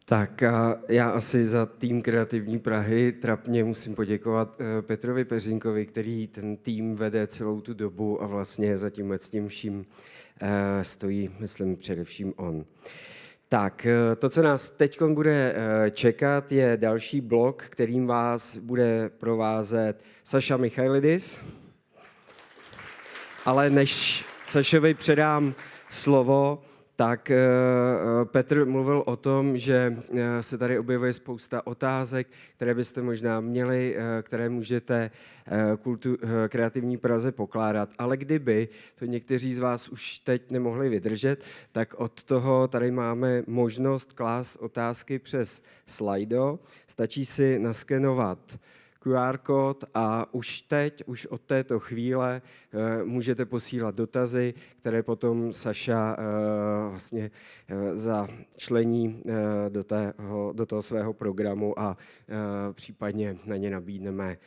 Tak já asi za tým Kreativní Prahy trapně musím poděkovat Petrovi Peřinkovi, který ten tým vede celou tu dobu a vlastně za tím vším stojí, myslím, především on. Tak, to, co nás teď bude čekat, je další blok, kterým vás bude provázet Sasha Michailidis. Ale než Sašovi předám slovo, tak Petr mluvil o tom, že se tady objevuje spousta otázek, které byste možná měli, které můžete Kreativní Praze pokládat. Ale kdyby to někteří z vás už teď nemohli vydržet, tak od toho tady máme možnost klást otázky přes Slido. Stačí si naskenovat QR kód a už od této chvíle můžete posílat dotazy, které potom Sasha vlastně začlení do toho svého programu a případně na ně nabídneme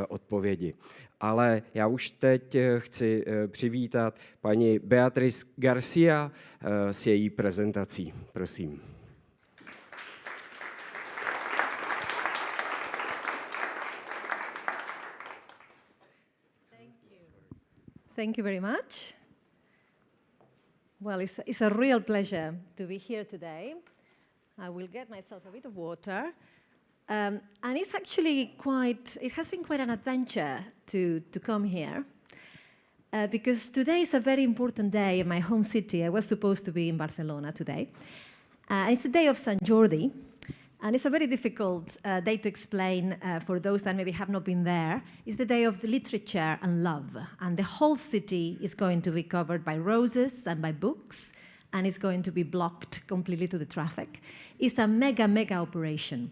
odpovědi. Ale já už teď chci přivítat paní Beatriz García s její prezentací. Prosím. Thank you very much. Well, it's a real pleasure to be here today. I will get myself a bit of water. And it's actually it has been quite an adventure to come here. Because today is a very important day in my home city. I was supposed to be in Barcelona today. It's the day of Sant Jordi. And it's a very difficult day to explain for those that maybe have not been there. It's the day of the literature and love. And the whole city is going to be covered by roses and by books. And it's going to be blocked completely to the traffic. It's a mega operation.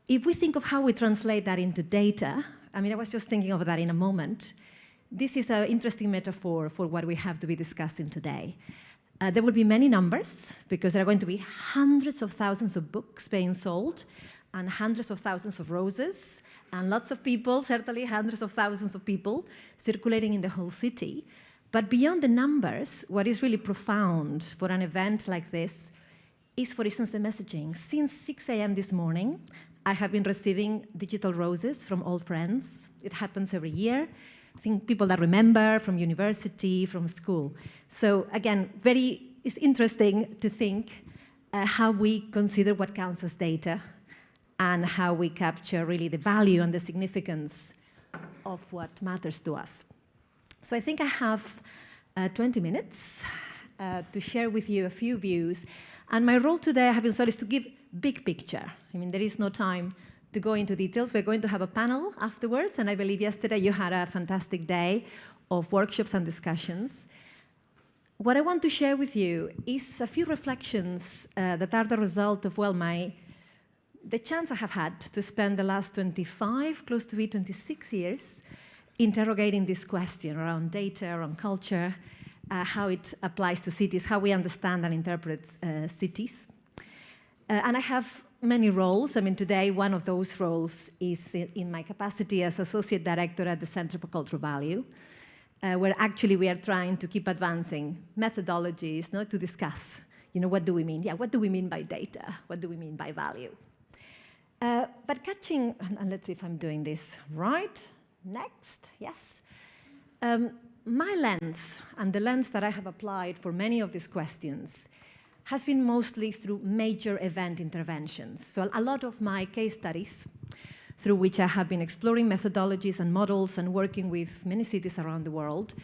If we think of how we translate that into data, I was just thinking of that in a moment. This is an interesting metaphor for what we have to be discussing today. There will be many numbers, because there are going to be hundreds of thousands of books being sold, and hundreds of thousands of roses, and lots of people, certainly hundreds of thousands of people, circulating in the whole city. But beyond the numbers, what is really profound for an event like this is, for instance, the messaging. Since 6 a.m. this morning, I have been receiving digital roses from old friends. It happens every year. I think people that remember from university, from school. So again, it's interesting to think how we consider what counts as data and how we capture really the value and the significance of what matters to us. So I think I have 20 minutes to share with you a few views. And my role today, I have been told, is to give big picture. There is no time to go into details. We're going to have a panel afterwards, and I believe yesterday you had a fantastic day of workshops and discussions. What I want to share with you is a few reflections that are the result of, the chance I have had to spend the last 25, close to 26 years, interrogating this question around data, around culture, how it applies to cities, how we understand and interpret cities. And I have many roles. Today one of those roles is in my capacity as Associate Director at the Center for Cultural Value, where actually we are trying to keep advancing methodologies to discuss, what do we mean? What do we mean by data? What do we mean by value? But catching, and let's see if I'm doing this right. Next, yes. My lens, and the lens that I have applied for many of these questions, has been mostly through major event interventions. So a lot of my case studies, through which I have been exploring methodologies and models and working with many cities around the world,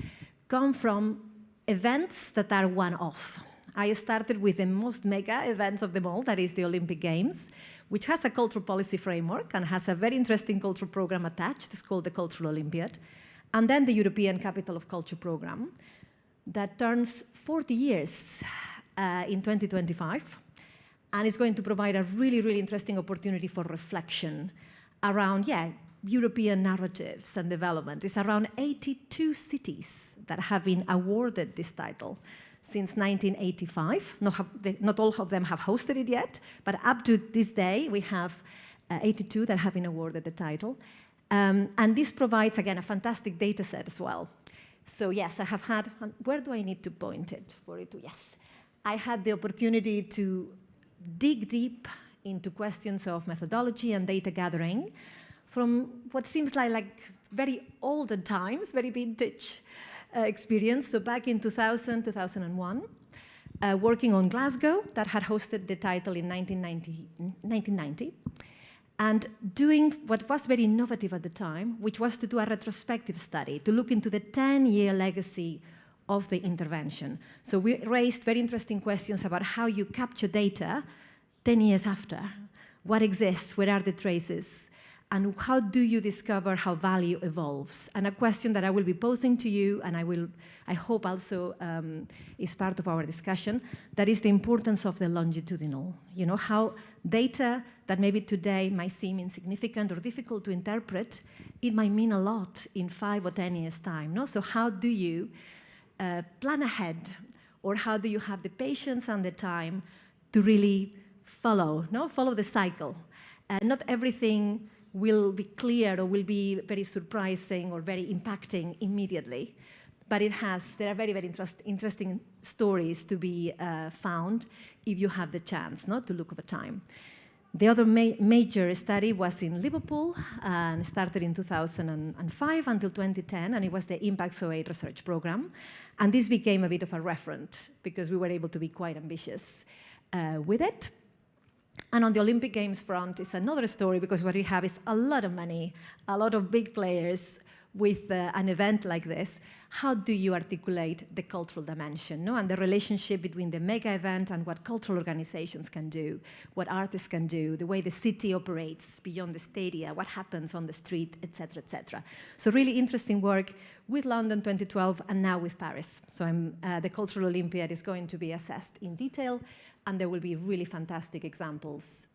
come from events that are one-off. I started with the most mega events of them all, that is the Olympic Games, which has a cultural policy framework and has a very interesting cultural program attached. It's called the Cultural Olympiad. And then the European Capital of Culture program that turns 40 years in 2025, and it's going to provide a really interesting opportunity for reflection around, European narratives and development. It's around 82 cities that have been awarded this title since 1985. Not all of them have hosted it yet, but up to this day, we have 82 that have been awarded the title. And this provides, again, a fantastic data set as well. So yes, I have had, where do I need to point it for it to, yes. I had the opportunity to dig deep into questions of methodology and data gathering from what seems like very olden times, very vintage experience. So back in 2000, 2001, working on Glasgow, that had hosted the title in 1990, and doing what was very innovative at the time, which was to do a retrospective study, to look into the 10-year legacy of the intervention. So we raised very interesting questions about how you capture data 10 years after. What exists? Where are the traces? And how do you discover how value evolves? And a question that I will be posing to you, and I hope also is part of our discussion, that is the importance of the longitudinal. You know, how data that maybe today might seem insignificant or difficult to interpret, it might mean a lot in 5 or 10 years' time. No? So how do you plan ahead, or how do you have the patience and the time to really follow the cycle? Not everything will be clear or will be very surprising or very impacting immediately, but there are very, very interesting stories to be found if you have the chance to look over time. The other major study was in Liverpool and started in 2005 until 2010, and it was the Impact08 research program. And this became a bit of a reference because we were able to be quite ambitious with it. And on the Olympic Games front, it's another story because what we have is a lot of money, a lot of big players with an event like this. How do you articulate the cultural dimension, and the relationship between the mega event and what cultural organizations can do, what artists can do, the way the city operates beyond the stadia, what happens on the street, etc., etc. So really interesting work with London 2012 and now with Paris. So the Cultural Olympiad is going to be assessed in detail, and there will be really fantastic examples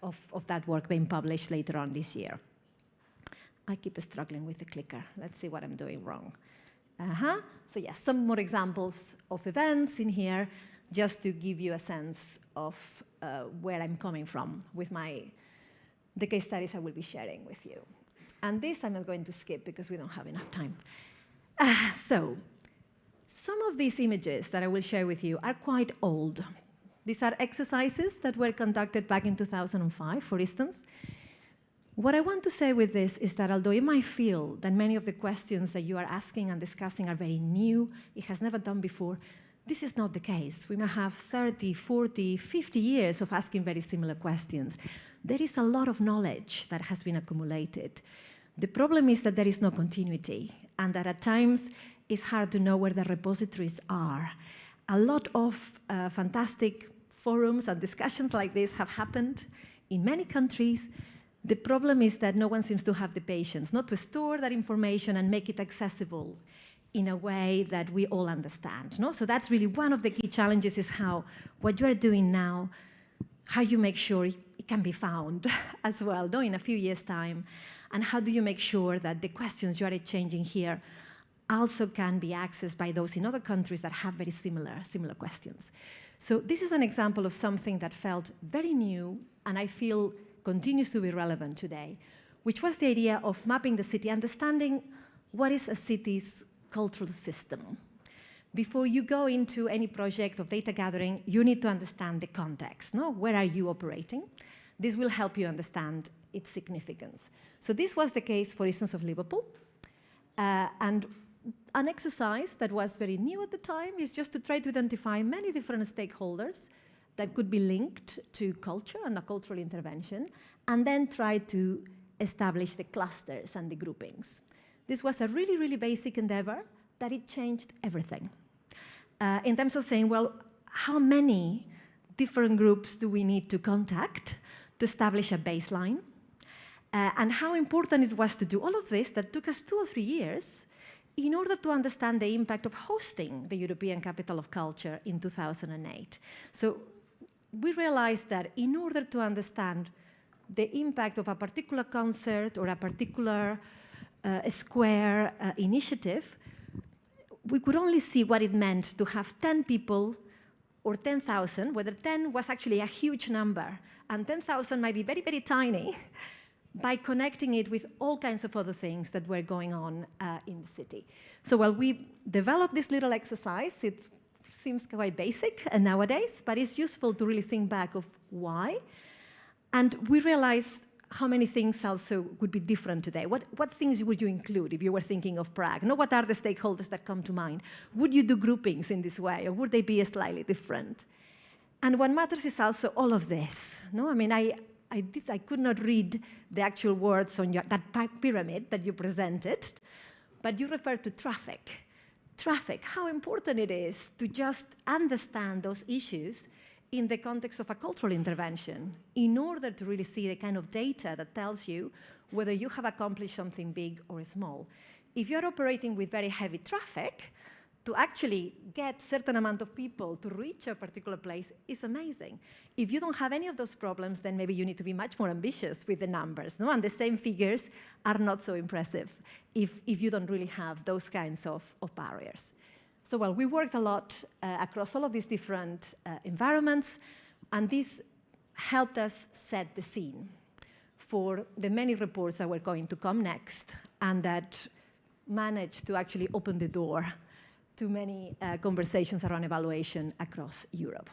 of that work being published later on this year. I keep struggling with the clicker. Let's see what I'm doing wrong. So yes, some more examples of events in here, just to give you a sense of where I'm coming from with the case studies I will be sharing with you. And this I'm not going to skip because we don't have enough time. So some of these images that I will share with you are quite old. These are exercises that were conducted back in 2005, for instance. What I want to say with this is that although you might feel that many of the questions that you are asking and discussing are very new, it has never done before, this is not the case. We might have 30, 40, 50 years of asking very similar questions. There is a lot of knowledge that has been accumulated. The problem is that there is no continuity, and that at times it's hard to know where the repositories are. A lot of fantastic forums and discussions like this have happened in many countries. The problem is that no one seems to have the patience not to store that information and make it accessible in a way that we all understand. No? So that's really one of the key challenges, is how what you are doing now, how you make sure it can be found as well, in a few years' time, and how do you make sure that the questions you are exchanging here also can be accessed by those in other countries that have very similar questions. So this is an example of something that felt very new, and I feel continues to be relevant today, which was the idea of mapping the city, understanding what is a city's cultural system. Before you go into any project of data gathering, you need to understand the context. Where are you operating? This will help you understand its significance. So this was the case, for instance, of Liverpool. And an exercise that was very new at the time is just to try to identify many different stakeholders that could be linked to culture and a cultural intervention, and then try to establish the clusters and the groupings. This was a really, really basic endeavor that it changed everything. In terms of saying, well, how many different groups do we need to contact to establish a baseline? And how important it was to do all of this that took us 2 or 3 years in order to understand the impact of hosting the European Capital of Culture in 2008. So we realized that in order to understand the impact of a particular concert or a particular square initiative, we could only see what it meant to have 10 people or 10,000, whether 10 was actually a huge number, and 10,000 might be very, very tiny, by connecting it with all kinds of other things that were going on in the city. So while we developed this little exercise, it's seems quite basic nowadays, but it's useful to really think back of why. And we realized how many things also would be different today. What things would you include if you were thinking of Prague? No, what are the stakeholders that come to mind? Would you do groupings in this way, or would they be slightly different? And what matters is also all of this. No, I mean, I could not read the actual words on that pyramid that you presented, but you referred to traffic. Traffic, how important it is to just understand those issues in the context of a cultural intervention in order to really see the kind of data that tells you whether you have accomplished something big or small. If you're operating with very heavy traffic, to actually get a certain amount of people to reach a particular place is amazing. If you don't have any of those problems, then maybe you need to be much more ambitious with the numbers, no? And the same figures are not so impressive if you don't really have those kinds of barriers. So, well, we worked a lot across all of these different environments, and this helped us set the scene for the many reports that were going to come next, and that managed to actually open the door to many conversations around evaluation across Europe.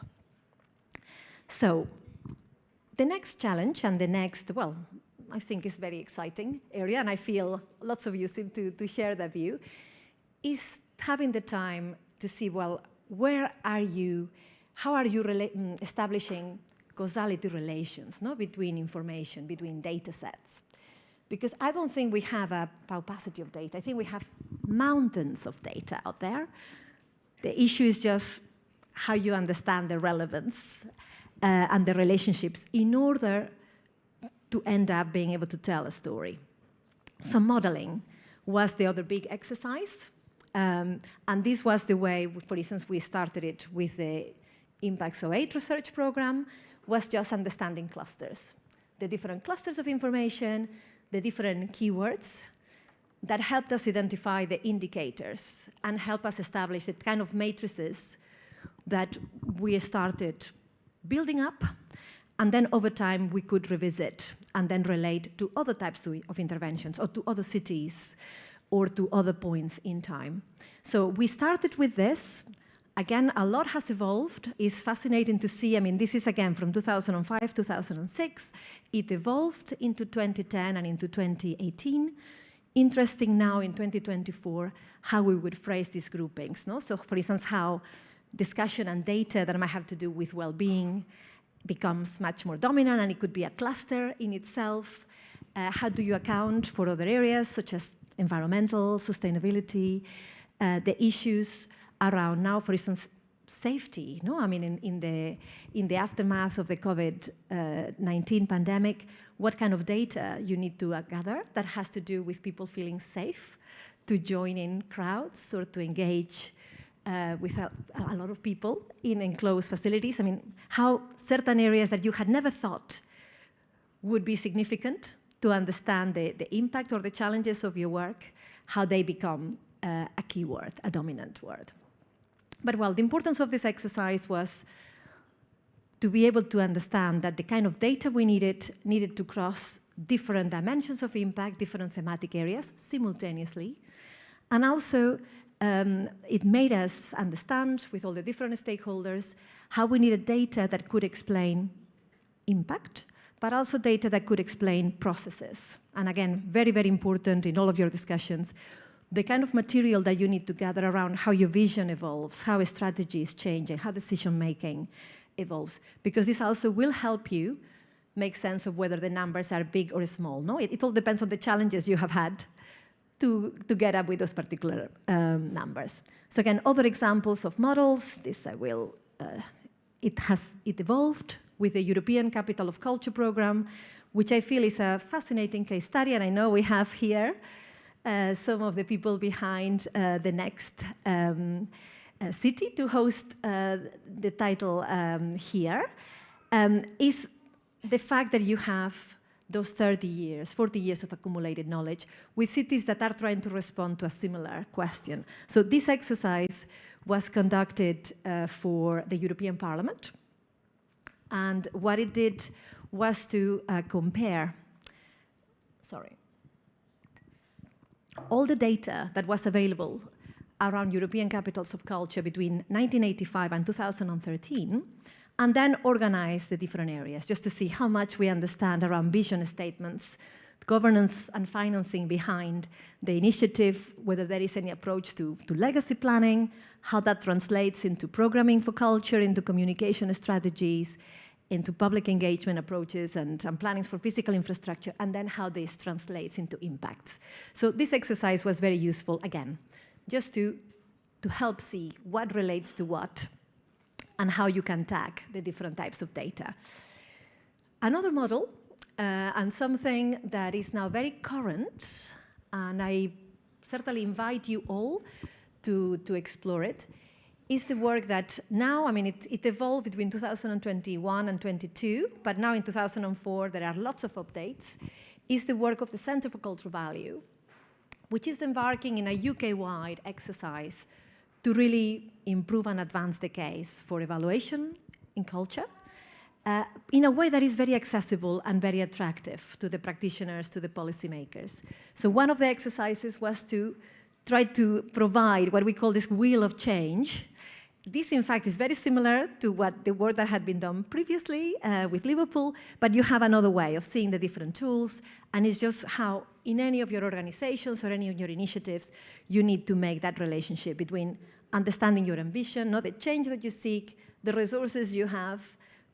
So, the next challenge and the next, well, I think is very exciting area, and I feel lots of you seem to share that view, is having the time to see, well, where are you, how are you establishing causality relations, no, between information, between data sets? Because I don't think we have a paucity of data. I think we have mountains of data out there. The issue is just how you understand the relevance and the relationships in order to end up being able to tell a story. So modeling was the other big exercise. And this was the way, for instance, we started it with the Impacts 08 research program, was just understanding clusters, the different clusters of information, the different keywords that helped us identify the indicators and help us establish the kind of matrices that we started building up, and then over time we could revisit and then relate to other types of interventions or to other cities or to other points in time. So we started with this. Again, a lot has evolved. It's fascinating to see. I mean, this is again from 2005, 2006. It evolved into 2010 and into 2018. Interesting now in 2024 how we would phrase these groupings. No? So, for instance, how discussion and data that might have to do with well-being becomes much more dominant, and it could be a cluster in itself. How do you account for other areas such as environmental, sustainability, the issues around now, for instance, safety. No, I mean, in the aftermath of the COVID-19 pandemic, what kind of data you need to gather that has to do with people feeling safe to join in crowds or to engage with a lot of people in enclosed facilities. I mean, how certain areas that you had never thought would be significant to understand the impact or the challenges of your work, how they become a keyword, a dominant word. But well, the importance of this exercise was to be able to understand that the kind of data we needed to cross different dimensions of impact, different thematic areas simultaneously. And also, it made us understand with all the different stakeholders how we needed data that could explain impact, but also data that could explain processes. And again, very, very important in all of your discussions, the kind of material that you need to gather around how your vision evolves, how a strategy is changing, how decision-making evolves. Because this also will help you make sense of whether the numbers are big or small. No, it all depends on the challenges you have had to get up with those particular numbers. So again, other examples of models, this I will, it evolved with the European Capital of Culture program, which I feel is a fascinating case study, and I know we have here some of the people behind the next city to host the title here, is the fact that you have those 30 years, 40 years of accumulated knowledge with cities that are trying to respond to a similar question. So this exercise was conducted for the European Parliament. And what it did was to compare, all the data that was available around European capitals of culture between 1985 and 2013, and then organize the different areas just to see how much we understand around vision statements, governance and financing behind the initiative, whether there is any approach to legacy planning, how that translates into programming for culture, into communication strategies, into public engagement approaches and plannings for physical infrastructure, and then how this translates into impacts. So this exercise was very useful, again, just to help see what relates to what and how you can tag the different types of data. Another model, and something that is now very current, and I certainly invite you all to explore it, is the work that now, I mean, it evolved between 2021 and 22, but now in 2004 there are lots of updates, is the work of the Centre for Cultural Value, which is embarking in a UK-wide exercise to really improve and advance the case for evaluation in culture in a way that is very accessible and very attractive to the practitioners, to the policymakers. So one of the exercises was to try to provide what we call this wheel of change. This, in fact, is very similar to what the work that had been done previously with Liverpool, but you have another way of seeing the different tools, and it's just how, in any of your organizations or any of your initiatives, you need to make that relationship between understanding your ambition, the change that you seek, the resources you have,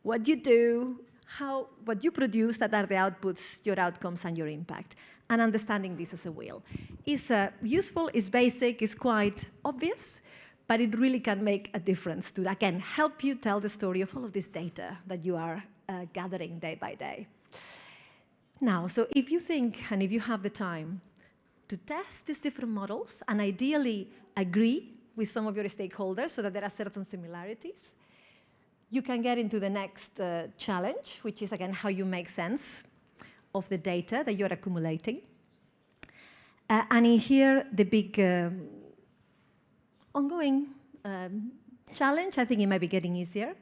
what you do, what you produce, that are the outputs, your outcomes, and your impact, and understanding this as a wheel. It's useful, it's basic, it's quite obvious, but it really can make a difference to, again, help you tell the story of all of this data that you are gathering day by day. Now, so if you think, and if you have the time, to test these different models, and ideally agree with some of your stakeholders so that there are certain similarities, you can get into the next challenge, which is, again, how you make sense of the data that you're accumulating. And in here, the big ongoing challenge, I think it might be getting easier,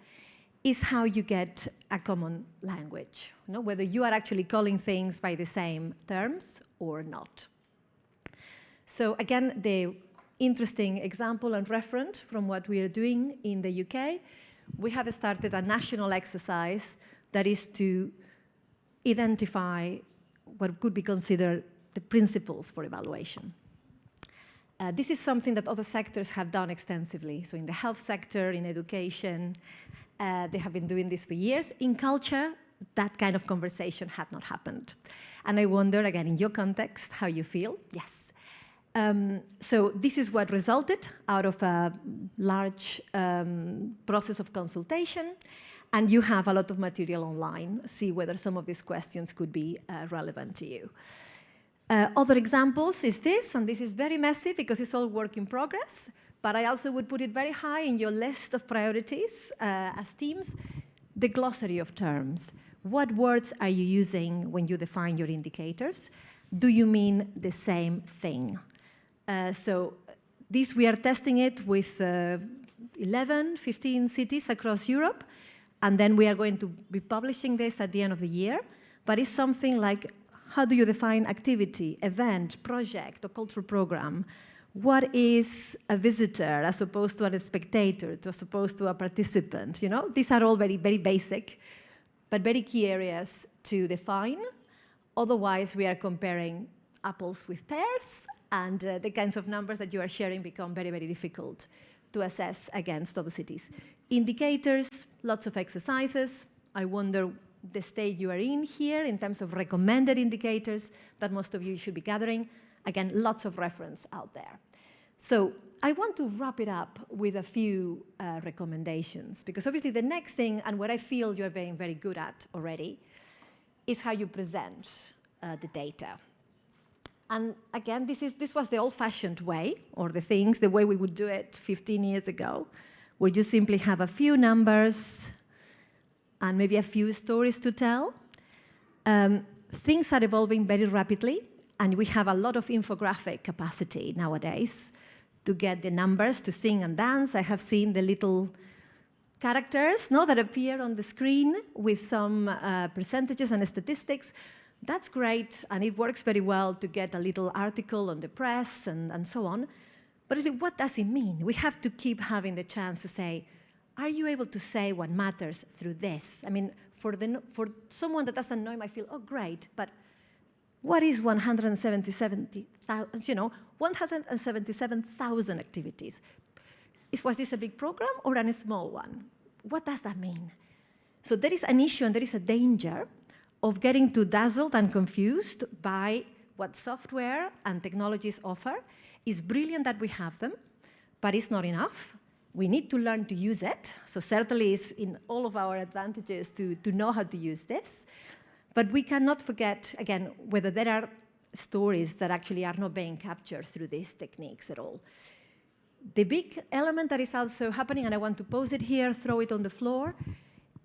is how you get a common language, whether you are actually calling things by the same terms or not. So again, the interesting example and reference from what we are doing in the UK, we have started a national exercise that is to identify what could be considered the principles for evaluation. This is something that other sectors have done extensively. So in the health sector, in education, they have been doing this for years. In culture, that kind of conversation had not happened. And I wonder, again, in your context, how you feel. Yes. So this is what resulted out of a large process of consultation. And you have a lot of material online. See whether some of these questions could be relevant to you. Other examples is this, and this is very messy because it's all work in progress, but I also would put it very high in your list of priorities as teams, the glossary of terms. What words are you using when you define your indicators? Do you mean the same thing? So this, we are testing it with 11, 15 cities across Europe, and then we are going to be publishing this at the end of the year, but it's something like, how do you define activity, event, project, or cultural program? What is a visitor as opposed to a spectator, as opposed to a participant? These are all very, very basic, but very key areas to define. Otherwise, we are comparing apples with pears, and the kinds of numbers that you are sharing become very, very difficult to assess against other cities. Indicators, lots of exercises. I wonder the state you are in here in terms of recommended indicators that most of you should be gathering. Again, lots of reference out there. So I want to wrap it up with a few recommendations, because obviously the next thing, and what I feel you're being very good at already, is how you present the data. And again, this was the old-fashioned way, or the way we would do it 15 years ago, where you simply have a few numbers and maybe a few stories to tell. Things are evolving very rapidly, and we have a lot of infographic capacity nowadays to get the numbers, to sing and dance. I have seen the little characters that appear on the screen with some percentages and statistics. That's great, and it works very well to get a little article on the press and so on. But really, what does it mean? We have to keep having the chance to say, are you able to say what matters through this? I mean, for someone that doesn't know, I might feel, oh, great, but what is 177,000 activities? Was this a big program or a small one? What does that mean? So there is an issue and there is a danger of getting too dazzled and confused by what software and technologies offer. It's brilliant that we have them, but it's not enough. We need to learn to use it. So certainly it's in all of our advantages to know how to use this. But we cannot forget, again, whether there are stories that actually are not being captured through these techniques at all. The big element that is also happening, and I want to pose it here, throw it on the floor,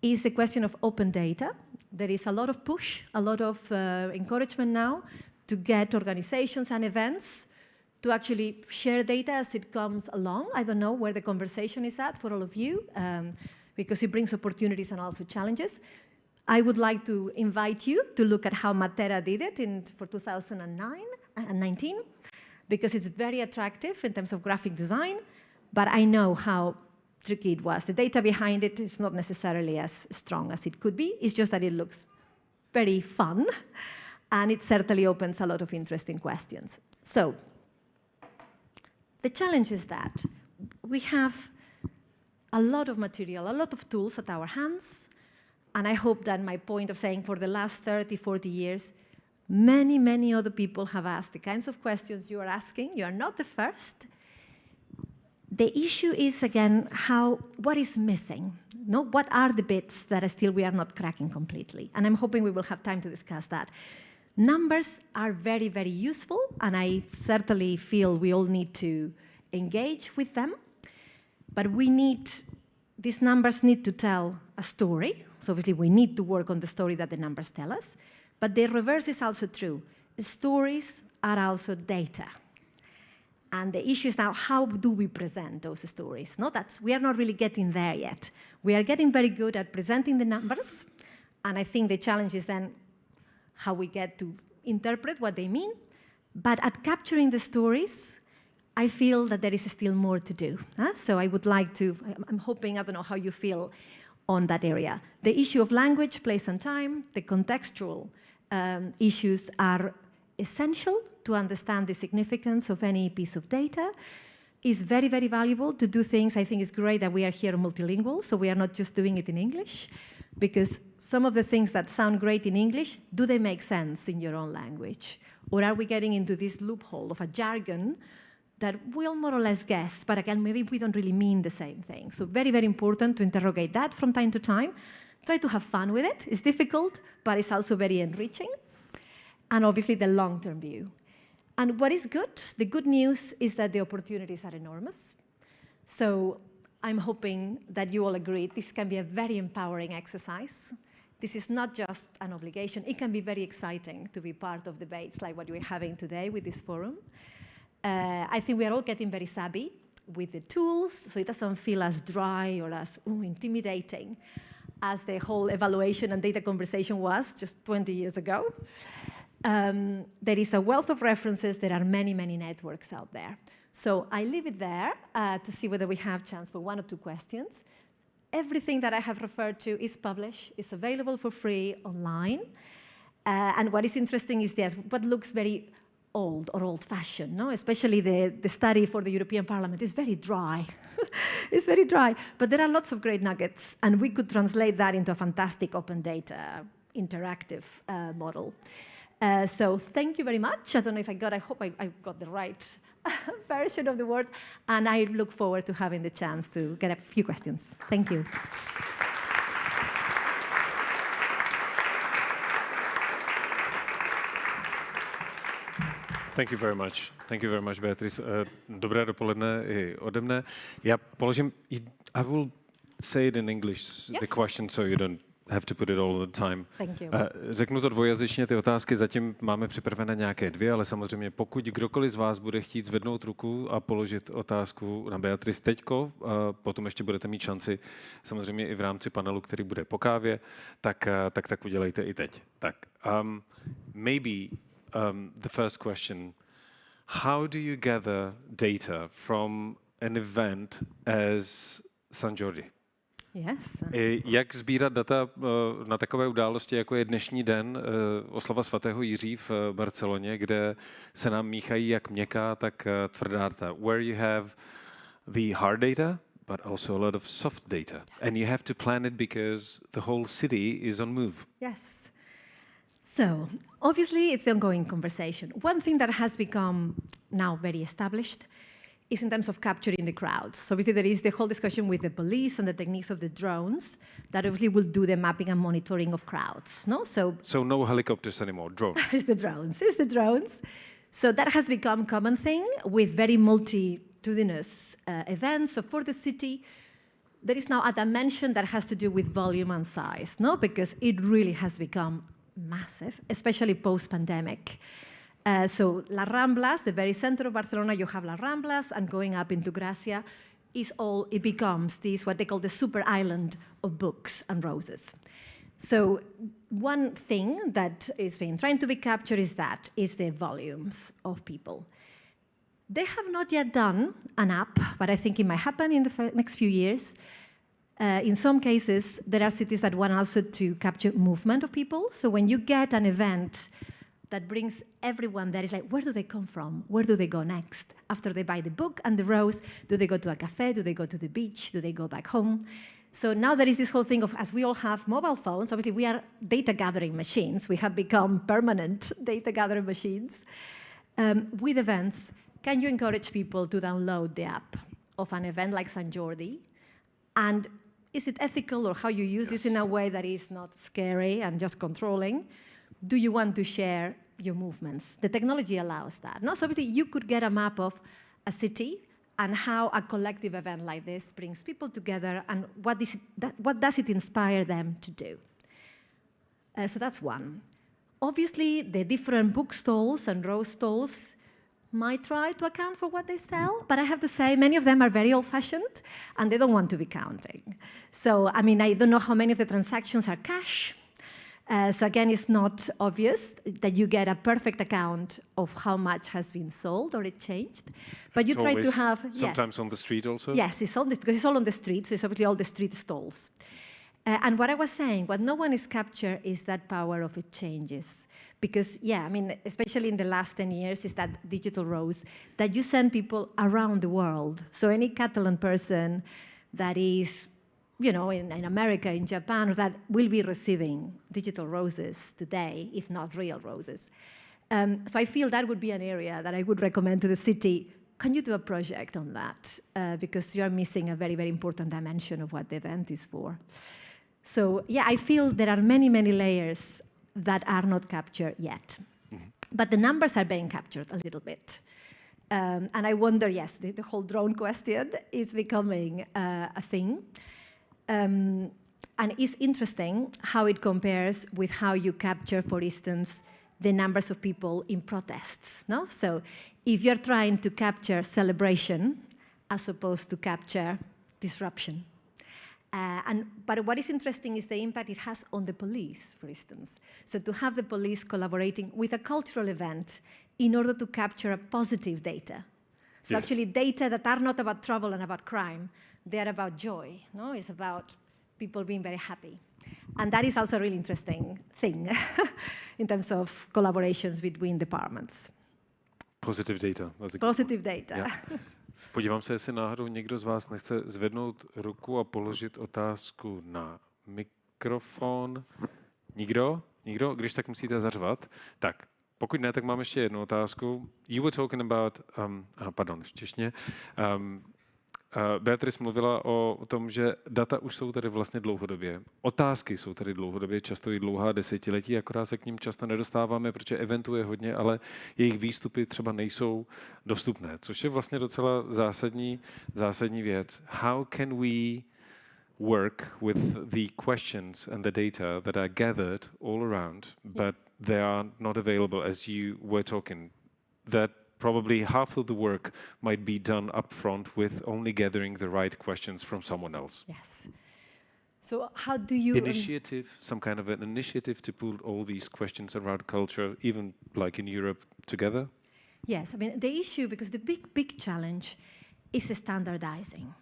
is the question of open data. There is a lot of push, a lot of encouragement now to get organizations and events to actually share data as it comes along. I don't know where the conversation is at for all of you, because it brings opportunities and also challenges. I would like to invite you to look at how Matera did it for 2019, because it's very attractive in terms of graphic design, but I know how tricky it was. The data behind it is not necessarily as strong as it could be. It's just that it looks very fun, and it certainly opens a lot of interesting questions. So the challenge is that we have a lot of material, a lot of tools at our hands, and I hope that my point of saying for the last 30, 40 years, many, many other people have asked the kinds of questions you are asking. You are not the first. The issue is, again, what is missing? No, what are the bits that we are not cracking completely? And I'm hoping we will have time to discuss that. Numbers are very, very useful, and I certainly feel we all need to engage with them. But these numbers need to tell a story. So obviously we need to work on the story that the numbers tell us. But the reverse is also true. Stories are also data. And the issue is now, how do we present those stories? No, we are not really getting there yet. We are getting very good at presenting the numbers. And I think the challenge is then how we get to interpret what they mean. But at capturing the stories, I feel that there is still more to do. So I would like to, I'm hoping, I don't know how you feel on that area. The issue of language, place and time, the contextual issues are essential to understand the significance of any piece of data. It's very, very valuable to do things. I think it's great that we are here multilingual, so we are not just doing it in English, because some of the things that sound great in English, do they make sense in your own language? Or are we getting into this loophole of a jargon that we'll more or less guess, but again, maybe we don't really mean the same thing. So very, very important to interrogate that from time to time. Try to have fun with it. It's difficult, but it's also very enriching. And obviously the long-term view. And what is good? The good news is that the opportunities are enormous. So I'm hoping that you all agree this can be a very empowering exercise. This is not just an obligation. It can be very exciting to be part of debates like what we're having today with this forum. I think we are all getting very savvy with the tools, so it doesn't feel as dry or as intimidating as the whole evaluation and data conversation was just 20 years ago. There is a wealth of references. There are many, many networks out there. So I leave it there to see whether we have chance for one or two questions. Everything that I have referred to is published, is available for free online. And what is interesting is this, what looks very old or old-fashioned, no? Especially the study for the European Parliament is very dry. It's very dry, but there are lots of great nuggets, and we could translate that into a fantastic open data interactive model. So thank you very much. I don't know if I hope I got the right version of the word, and I look forward to having the chance to get a few questions. Thank you. Thank you very much. Thank you very much, Beatriz. Dobré dopoledne i ode mne. Já položím, I will say it in English, yes. The question, so you don't have to put it all the time. Thank you. Řeknu to dvojjazyčně, ty otázky zatím máme připravené nějaké dvě, ale samozřejmě pokud kdokoliv z vás bude chtít zvednout ruku a položit otázku na Beatriz teďko, potom ještě budete mít šanci samozřejmě i v rámci panelu, který bude po kávě, tak udělejte i teď. Tak, maybe the first question how do you gather data from an event as San Jordi? Yes. Jak sbírat data na takové události, jako je dnešní den, oslava svatého Jiří v Barceloně, kde se nám míchají jak měkká, tak tvrdá data. Where you have the hard data, but also a lot of soft data. And you have to plan it because the whole city is on move. Yes. So, obviously, it's an ongoing conversation. One thing that has become now very established is in terms of capturing the crowds. So obviously there is the whole discussion with the police and the techniques of the drones that obviously will do the mapping and monitoring of crowds. No, so no helicopters anymore, drones. It's the drones. It's the drones. So that has become a common thing with very multitudinous events. So for the city, there is now a dimension that has to do with volume and size, no, because it really has become massive, especially post-pandemic. So Las Ramblas, the very center of Barcelona, you have Las Ramblas, and going up into Gracia, it becomes this, what they call the super island of books and roses. So one thing that is being trying to be captured is the volumes of people. They have not yet done an app, but I think it might happen in the next few years. In some cases, there are cities that want also to capture movement of people. So when you get an event that brings everyone there, is like, where do they come from? Where do they go next? After they buy the book and the rose, do they go to a cafe? Do they go to the beach? Do they go back home? So now there is this whole thing of, as we all have mobile phones, obviously we are data gathering machines. We have become permanent data gathering machines. With events, can you encourage people to download the app of an event like San Jordi? And is it ethical, or how you use this in a way that is not scary and just controlling? Do you want to share your movements? The technology allows that. No? So obviously you could get a map of a city and how a collective event like this brings people together, and what does it inspire them to do? So that's one. Obviously, the different book stalls and rose stalls might try to account for what they sell, but I have to say many of them are very old-fashioned, and they don't want to be counting. So, I mean, I don't know how many of the transactions are cash. So again, it's not obvious that you get a perfect account of how much has been sold or exchanged, but you try to have... Sometimes on the street also? Yes, because it's all on the street, so it's obviously all the street stalls. And what I was saying, what no one is captured is that power of exchanges. Because, yeah, I mean, especially in the last 10 years, is that digital rose that you send people around the world. So any Catalan person that is, you know, in America, in Japan, that will be receiving digital roses today, if not real roses. So I feel that would be an area that I would recommend to the city. Can you do a project on that? Because you are missing a very, very important dimension of what the event is for. So yeah, I feel there are many, many layers that are not captured yet. Mm-hmm. But the numbers are being captured a little bit. And I wonder, yes, the whole drone question is becoming a thing. And it's interesting how it compares with how you capture, for instance, the numbers of people in protests. No? So if you're trying to capture celebration as opposed to capture disruption. But what is interesting is the impact it has on the police, for instance. So to have the police collaborating with a cultural event in order to capture a positive data. So yes. Actually data that are not about trouble and about crime, they are about joy. No? It's about people being very happy. And that is also a really interesting thing in terms of collaborations between departments. Positive data. Positive data. Yeah. Podívám se, jestli náhodou někdo z vás nechce zvednout ruku a položit otázku na mikrofon. Nikdo? Nikdo? Když tak musíte zařvat. Tak, pokud ne, tak mám ještě jednu otázku. You were talking about, pardon, v češtině. Beatriz mluvila o tom, že data už jsou tady vlastně dlouhodobě. Otázky jsou tady dlouhodobě, často i dlouhá desetiletí, akorát se k ním často nedostáváme, protože eventů je hodně, ale jejich výstupy třeba nejsou dostupné, což je vlastně docela zásadní věc. How can we work with the questions and the data that are gathered all around, but they are not available, as you were talking, that probably half of the work might be done up front with only gathering the right questions from someone else. Yes. So how do you... Some kind of an initiative to put all these questions around culture, even like in Europe, together? Yes, I mean, the issue, because the big challenge is standardizing.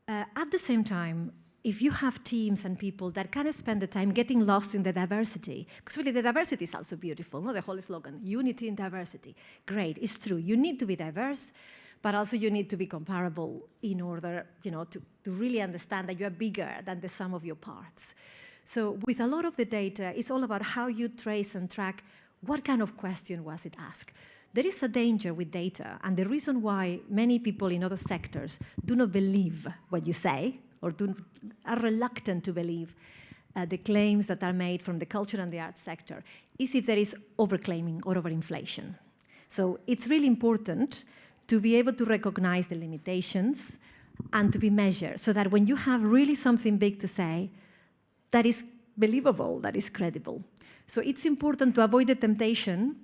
At the same time, if you have teams and people that can spend the time getting lost in the diversity, because really the diversity is also beautiful, no? The whole slogan, unity in diversity. Great, it's true. You need to be diverse, but also you need to be comparable in order, to really understand that you are bigger than the sum of your parts. So with a lot of the data, it's all about how you trace and track what kind of question was it asked. There is a danger with data, and the reason why many people in other sectors do not believe what you say, or are reluctant to believe the claims that are made from the culture and the arts sector, is if there is overclaiming or overinflation. So it's really important to be able to recognize the limitations and to be measured, so that when you have really something big to say, that is believable, that is credible. So it's important to avoid the temptation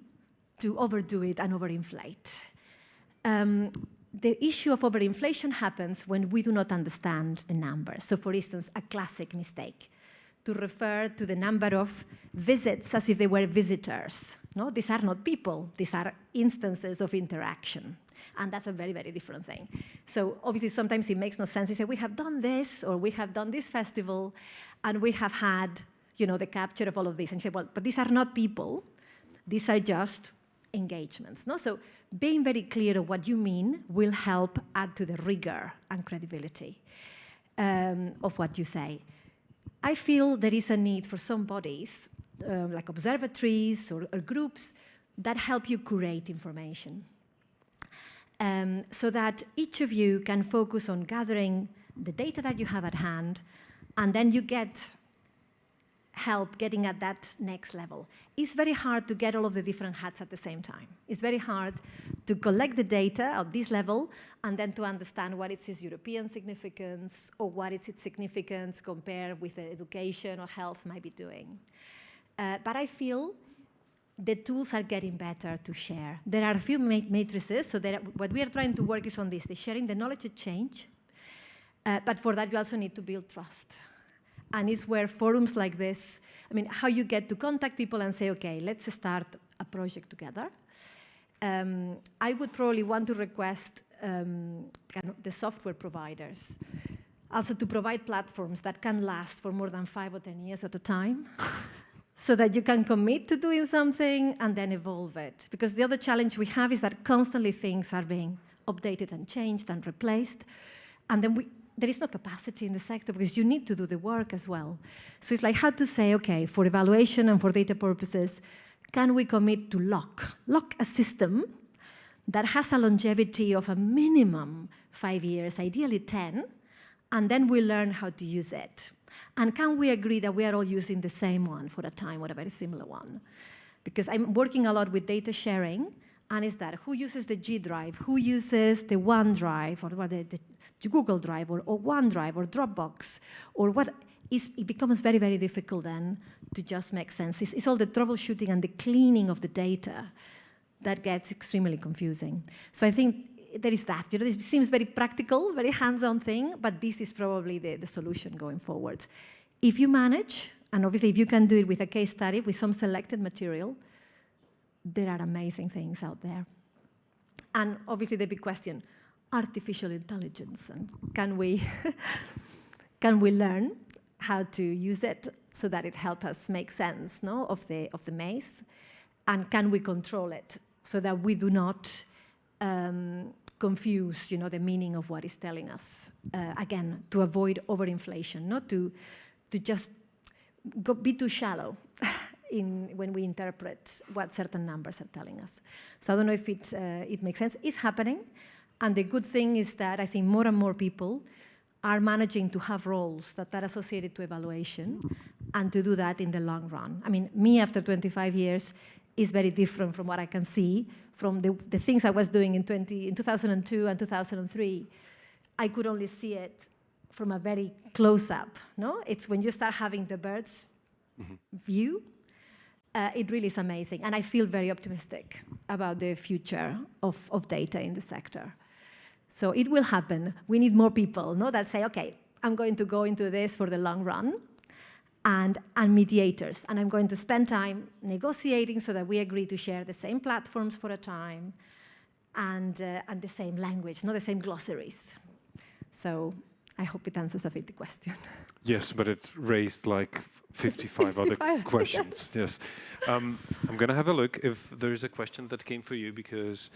to overdo it and overinflate. The issue of overinflation happens when we do not understand the numbers. So for instance, a classic mistake, to refer to the number of visits as if they were visitors. No, these are not people, these are instances of interaction. And that's a very, very different thing. So obviously sometimes it makes no sense. You say, we have done this, or we have done this festival, and we have had, the capture of all of this. And you say, well, but these are not people, these are just engagements. No? So being very clear of what you mean will help add to the rigor and credibility of what you say. I feel there is a need for some bodies, like observatories or groups, that help you curate information. So that each of you can focus on gathering the data that you have at hand, and then you get help getting at that next level. It's very hard to get all of the different hats at the same time. It's very hard to collect the data at this level and then to understand what is its European significance or what is its significance compared with the education or health might be doing. But I feel the tools are getting better to share. There are a few matrices, so what we are trying to work is on this, the sharing the knowledge exchange, but for that you also need to build trust. And it's where forums like this, how you get to contact people and say, okay, let's start a project together. I would probably want to request the software providers also to provide platforms that can last for more than 5 or 10 years at a time, so that you can commit to doing something and then evolve it. Because the other challenge we have is that constantly things are being updated and changed and replaced, and then there is no capacity in the sector because you need to do the work as well. So it's like how to say, okay, for evaluation and for data purposes, can we commit to lock a system that has a longevity of a minimum 5 years, ideally 10, and then we learn how to use it. And can we agree that we are all using the same one for a time or a very similar one? Because I'm working a lot with data sharing, and it's that who uses the G Drive, who uses the OneDrive, or the Google Drive, or OneDrive, or Dropbox, or what it becomes very, very difficult then to just make sense. It's all the troubleshooting and the cleaning of the data that gets extremely confusing. So I think there is that. This seems very practical, very hands-on thing, but this is probably the solution going forward. If you manage, and obviously if you can do it with a case study, with some selected material, there are amazing things out there. And obviously the big question, artificial intelligence, and can we learn how to use it so that it helps us make sense, of the maze, and can we control it so that we do not confuse, the meaning of what it's telling us. Again, to avoid overinflation, not to just be too shallow when we interpret what certain numbers are telling us. So I don't know if it makes sense. It's happening, and the good thing is that I think more and more people are managing to have roles that are associated to evaluation and to do that in the long run. Me after 25 years is very different from what I can see from the things I was doing in 2002 and 2003. I could only see it from a very close-up, It's when you start having the bird's view, it really is amazing. And I feel very optimistic about the future of data in the sector. So it will happen. We need more people, that say, okay, I'm going to go into this for the long run. and mediators. And I'm going to spend time negotiating so that we agree to share the same platforms for a time and the same language, not the same glossaries. So I hope it answers a bit the question. Yes, but it raised like 55 other questions. Yes. I'm going to have a look if there's a question that came for you, because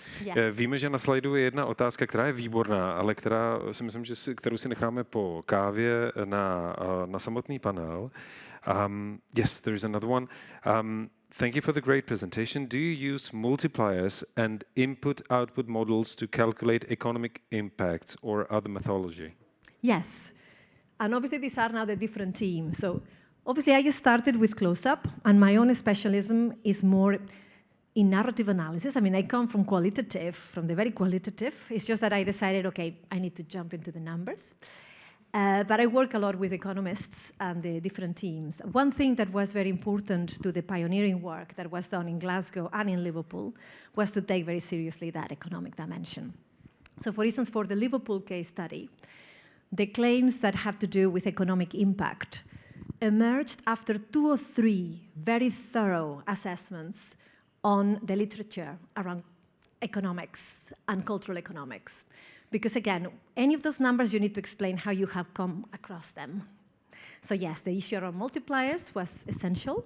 víme, že na slajdu je jedna otázka, která je výborná, ale která si myslím, že kterou si necháme po kávě na samotný panel. Yes, there's another one. Thank you for the great presentation. Do you use multipliers and input-output models to calculate economic impacts or other methodology? Yes. And obviously these are now the different teams. So obviously I just started with close-up, and my own specialism is more in narrative analysis. I mean, I come from the very qualitative. It's just that I decided, okay, I need to jump into the numbers. But I work a lot with economists and the different teams. One thing that was very important to the pioneering work that was done in Glasgow and in Liverpool was to take very seriously that economic dimension. So for instance, for the Liverpool case study, the claims that have to do with economic impact emerged after 2 or 3 very thorough assessments on the literature around economics and cultural economics. Because again, any of those numbers, you need to explain how you have come across them. So yes, the issue around multipliers was essential,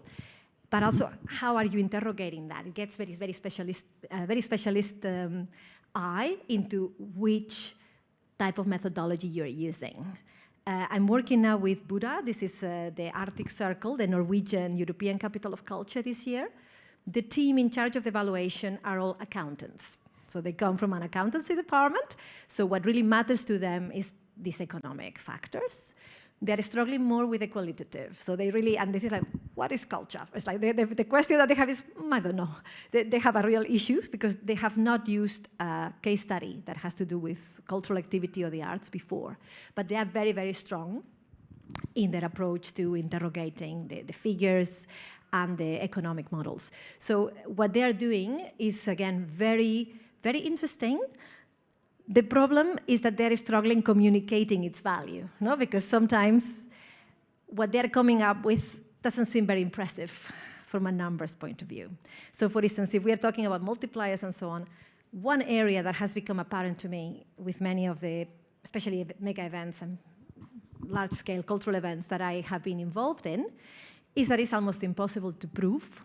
but also how are you interrogating that? It gets very specialist eye into which type of methodology you're using. I'm working now with Buddha. This is the Arctic Circle, the Norwegian European Capital of Culture this year. The team in charge of the evaluation are all accountants. So they come from an accountancy department. So what really matters to them is these economic factors. They're struggling more with the qualitative. So they really, and this is like, what is culture? It's like the question that they have is, I don't know. They have a real issue because they have not used a case study that has to do with cultural activity or the arts before. But they are very strong in their approach to interrogating the figures and the economic models. So what they are doing is, again, very interesting. The problem is that they're struggling communicating its value, no? Because sometimes what they're coming up with doesn't seem very impressive from a numbers point of view. So for instance, if we are talking about multipliers and so on, one area that has become apparent to me with many of the, especially mega events and large-scale cultural events that I have been involved in, is that it's almost impossible to prove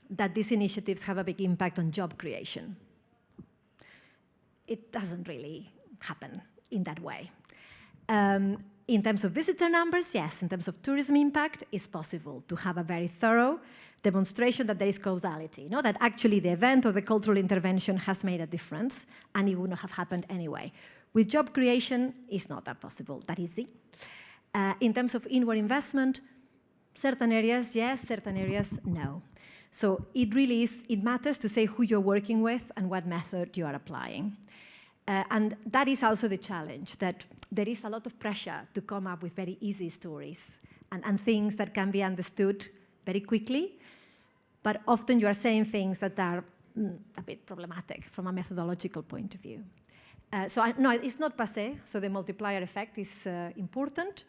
that these initiatives have a big impact on job creation. It doesn't really happen in that way. In terms of visitor numbers, yes. In terms of tourism impact, it's possible to have a very thorough demonstration that there is causality, that actually the event or the cultural intervention has made a difference, and it would not have happened anyway. With job creation, it's not that possible, that easy. In terms of inward investment, certain areas, yes, certain areas, no. So it matters to say who you're working with and what method you are applying. And that is also the challenge, that there is a lot of pressure to come up with very easy stories and things that can be understood very quickly, but often you are saying things that are a bit problematic from a methodological point of view. No, it's not passé, so the multiplier effect is important,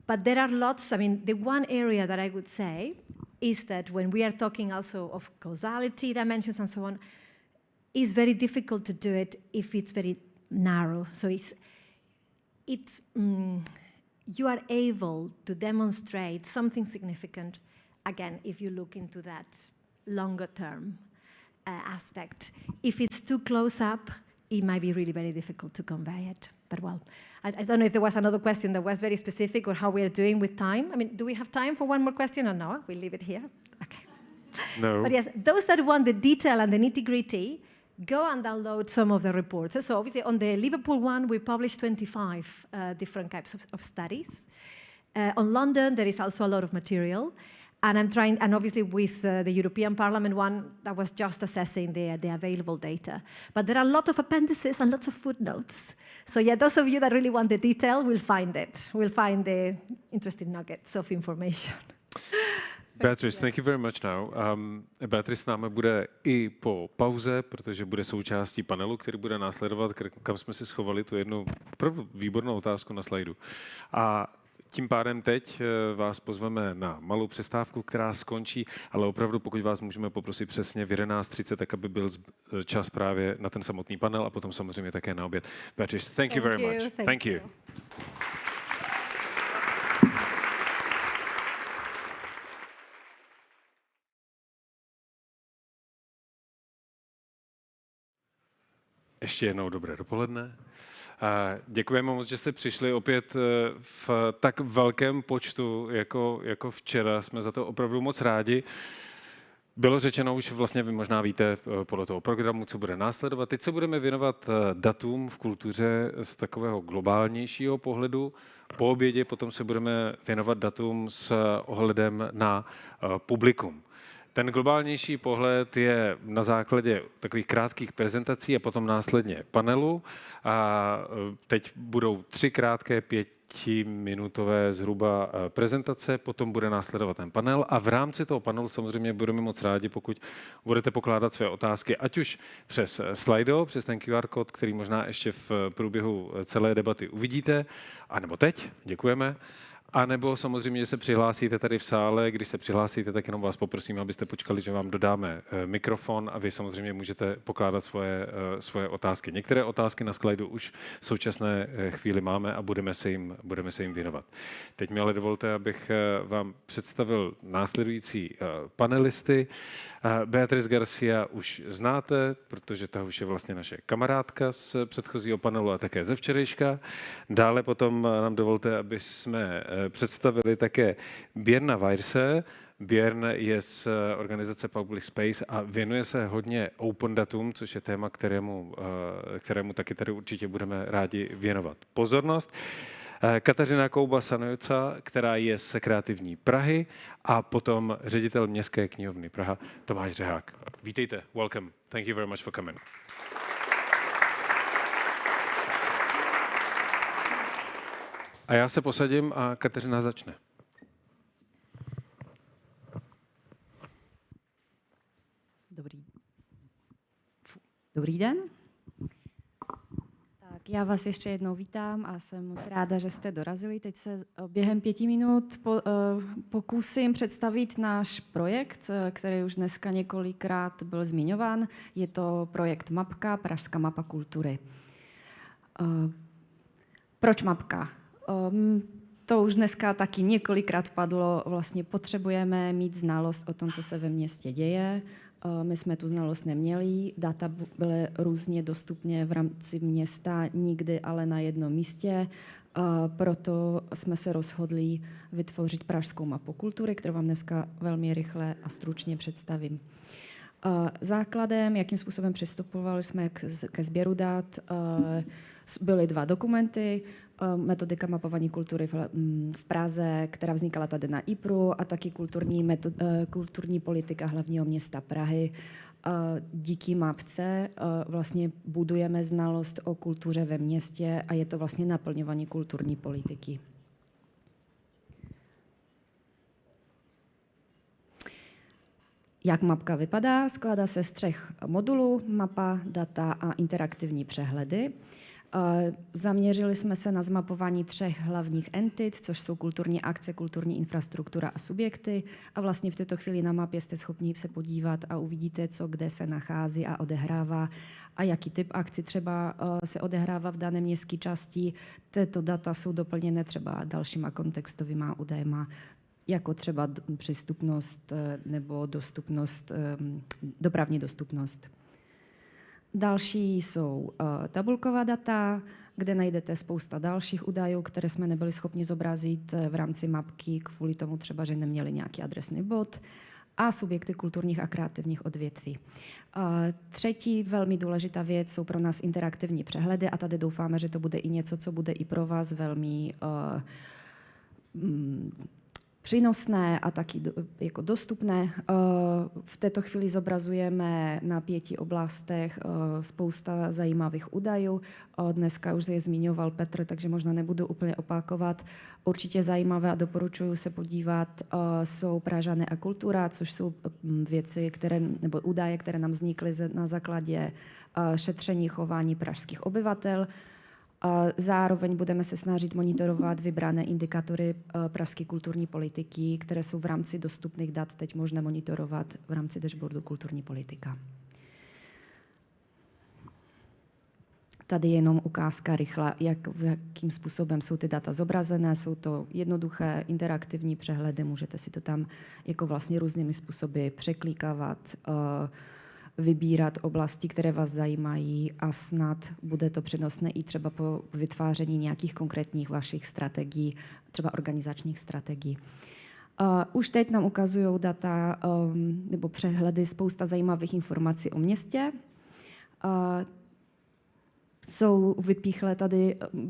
but there are lots. I mean, the one area that I would say is that when we are talking also of causality dimensions and so on, it's very difficult to do it if it's very narrow. So you are able to demonstrate something significant, again, if you look into that longer term aspect. If it's too close up, it might be really very difficult to convey it. But well, I don't know if there was another question that was very specific or how we are doing with time. I mean, do we have time for one more question or no? We'll leave it here. Okay. No. But yes, those that want the detail and the nitty-gritty, go and download some of the reports. So obviously on the Liverpool one, we published 25 different types of studies. On London, there is also a lot of material. And obviously with the European Parliament one, that was just assessing the available data. But there are a lot of appendices and lots of footnotes. So yeah, those of you that really want the detail will find it. Will find the interesting nuggets of information. Beatriz, thank you very much now. Beatriz s námi bude i po pauze, protože bude součástí panelu, který bude následovat, kam jsme si schovali tu jednu výbornou otázku na slajdu. A tím pádem teď vás pozveme na malou přestávku, která skončí, ale opravdu, pokud vás můžeme poprosit přesně v 11:30, tak aby byl čas právě na ten samotný panel a potom samozřejmě také na oběd. Beatriz, thank you very much. Thank you. Ještě jednou dobré dopoledne. Děkujeme moc, že jste přišli opět v tak velkém počtu, jako včera. Jsme za to opravdu moc rádi. Bylo řečeno už, vlastně vy možná víte podle toho programu, co bude následovat. Teď se budeme věnovat datům v kultuře z takového globálnějšího pohledu. Po obědě potom se budeme věnovat datům s ohledem na publikum. Ten globálnější pohled je na základě takových krátkých prezentací a potom následně panelu. A teď budou 3 krátké 5minutové zhruba prezentace, potom bude následovat ten panel a v rámci toho panelu samozřejmě budeme moc rádi, pokud budete pokládat své otázky, ať už přes Slido, přes ten QR kód, který možná ještě v průběhu celé debaty uvidíte, anebo teď, děkujeme. A nebo samozřejmě, že se přihlásíte tady v sále. Když se přihlásíte, tak jenom vás poprosím, abyste počkali, že vám dodáme mikrofon a vy samozřejmě můžete pokládat svoje otázky. Některé otázky na slajdu už v současné chvíli máme a budeme se jim věnovat. Teď mi ale dovolte, abych vám představil následující panelisty. Beatriz García už znáte, protože ta už je vlastně naše kamarádka z předchozího panelu a také ze včerejška. Dále potom nám dovolte, aby jsme představili také Björna Wijerse. Björn je z organizace PublicSpaces a věnuje se hodně open datům, což je téma, kterému taky tady určitě budeme rádi věnovat pozornost. Katarzyna Kouba Sanojca, která je z Kreativní Prahy, a potom ředitel Městské knihovny Praha, Tomáš Řehák. Vítejte, welcome. Thank you very much for coming. A já se posadím a Kateřina začne. Dobrý den. Tak já vás ještě jednou vítám a jsem moc ráda, že jste dorazili. Teď se během 5 minut pokusím představit náš projekt, který už dneska několikrát byl zmiňován. Je to projekt Mapka, Pražská mapa kultury. Proč mapka? To už dneska taky několikrát padlo. Vlastně potřebujeme mít znalost o tom, co se ve městě děje. My jsme tu znalost neměli, data byly různě dostupné v rámci města, nikdy ale na jednom místě. Proto jsme se rozhodli vytvořit Pražskou mapu kultury, kterou vám dneska velmi rychle a stručně představím. Základem, jakým způsobem přistupovali jsme ke sběru dat, byly 2 dokumenty. Metodika mapování kultury v Praze, která vznikala tady na IPRu, a taky kulturní politika hlavního města Prahy. Díky mapce vlastně budujeme znalost o kultuře ve městě a je to vlastně naplňování kulturní politiky. Jak mapka vypadá? Skládá se z 3 modulů: mapa, data a interaktivní přehledy. Zaměřili jsme se na zmapování 3 hlavních entit, což jsou kulturní akce, kulturní infrastruktura a subjekty. A vlastně v této chvíli na mapě jste schopni se podívat a uvidíte, co kde se nachází a odehrává a jaký typ akcí třeba se odehrává v dané městské části. Tyto data jsou doplněné třeba dalšíma kontextovýma údajema, jako třeba přístupnost nebo dostupnost, dopravní dostupnost. Další jsou tabulková data, kde najdete spousta dalších údajů, které jsme nebyli schopni zobrazit v rámci mapky, kvůli tomu třeba, že neměli nějaký adresný bod, a subjekty kulturních a kreativních odvětví. Třetí velmi důležitá věc jsou pro nás interaktivní přehledy a tady doufáme, že to bude i něco, co bude i pro vás velmi přínosné a taky jako dostupné. V této chvíli zobrazujeme na 5 oblastech spousta zajímavých údajů. Dneska už je zmiňoval Petr, takže možná nebudu úplně opakovat. Určitě zajímavé a doporučuji se podívat jsou Pražané a kultura, což jsou věci, nebo údaje, které nám vznikly na základě šetření chování pražských obyvatel. Zároveň budeme se snažit monitorovat vybrané indikátory pražské kulturní politiky, které jsou v rámci dostupných dat teď možné monitorovat v rámci dashboardu kulturní politika. Tady jenom ukázka rychle, jakým způsobem jsou ty data zobrazené. Jsou to jednoduché interaktivní přehledy, můžete si to tam jako vlastně různými způsoby překlikávat, vybírat oblasti, které vás zajímají a snad bude to přínosné i třeba po vytváření nějakých konkrétních vašich strategií, třeba organizačních strategií. Už teď nám ukazují data nebo přehledy spousta zajímavých informací o městě.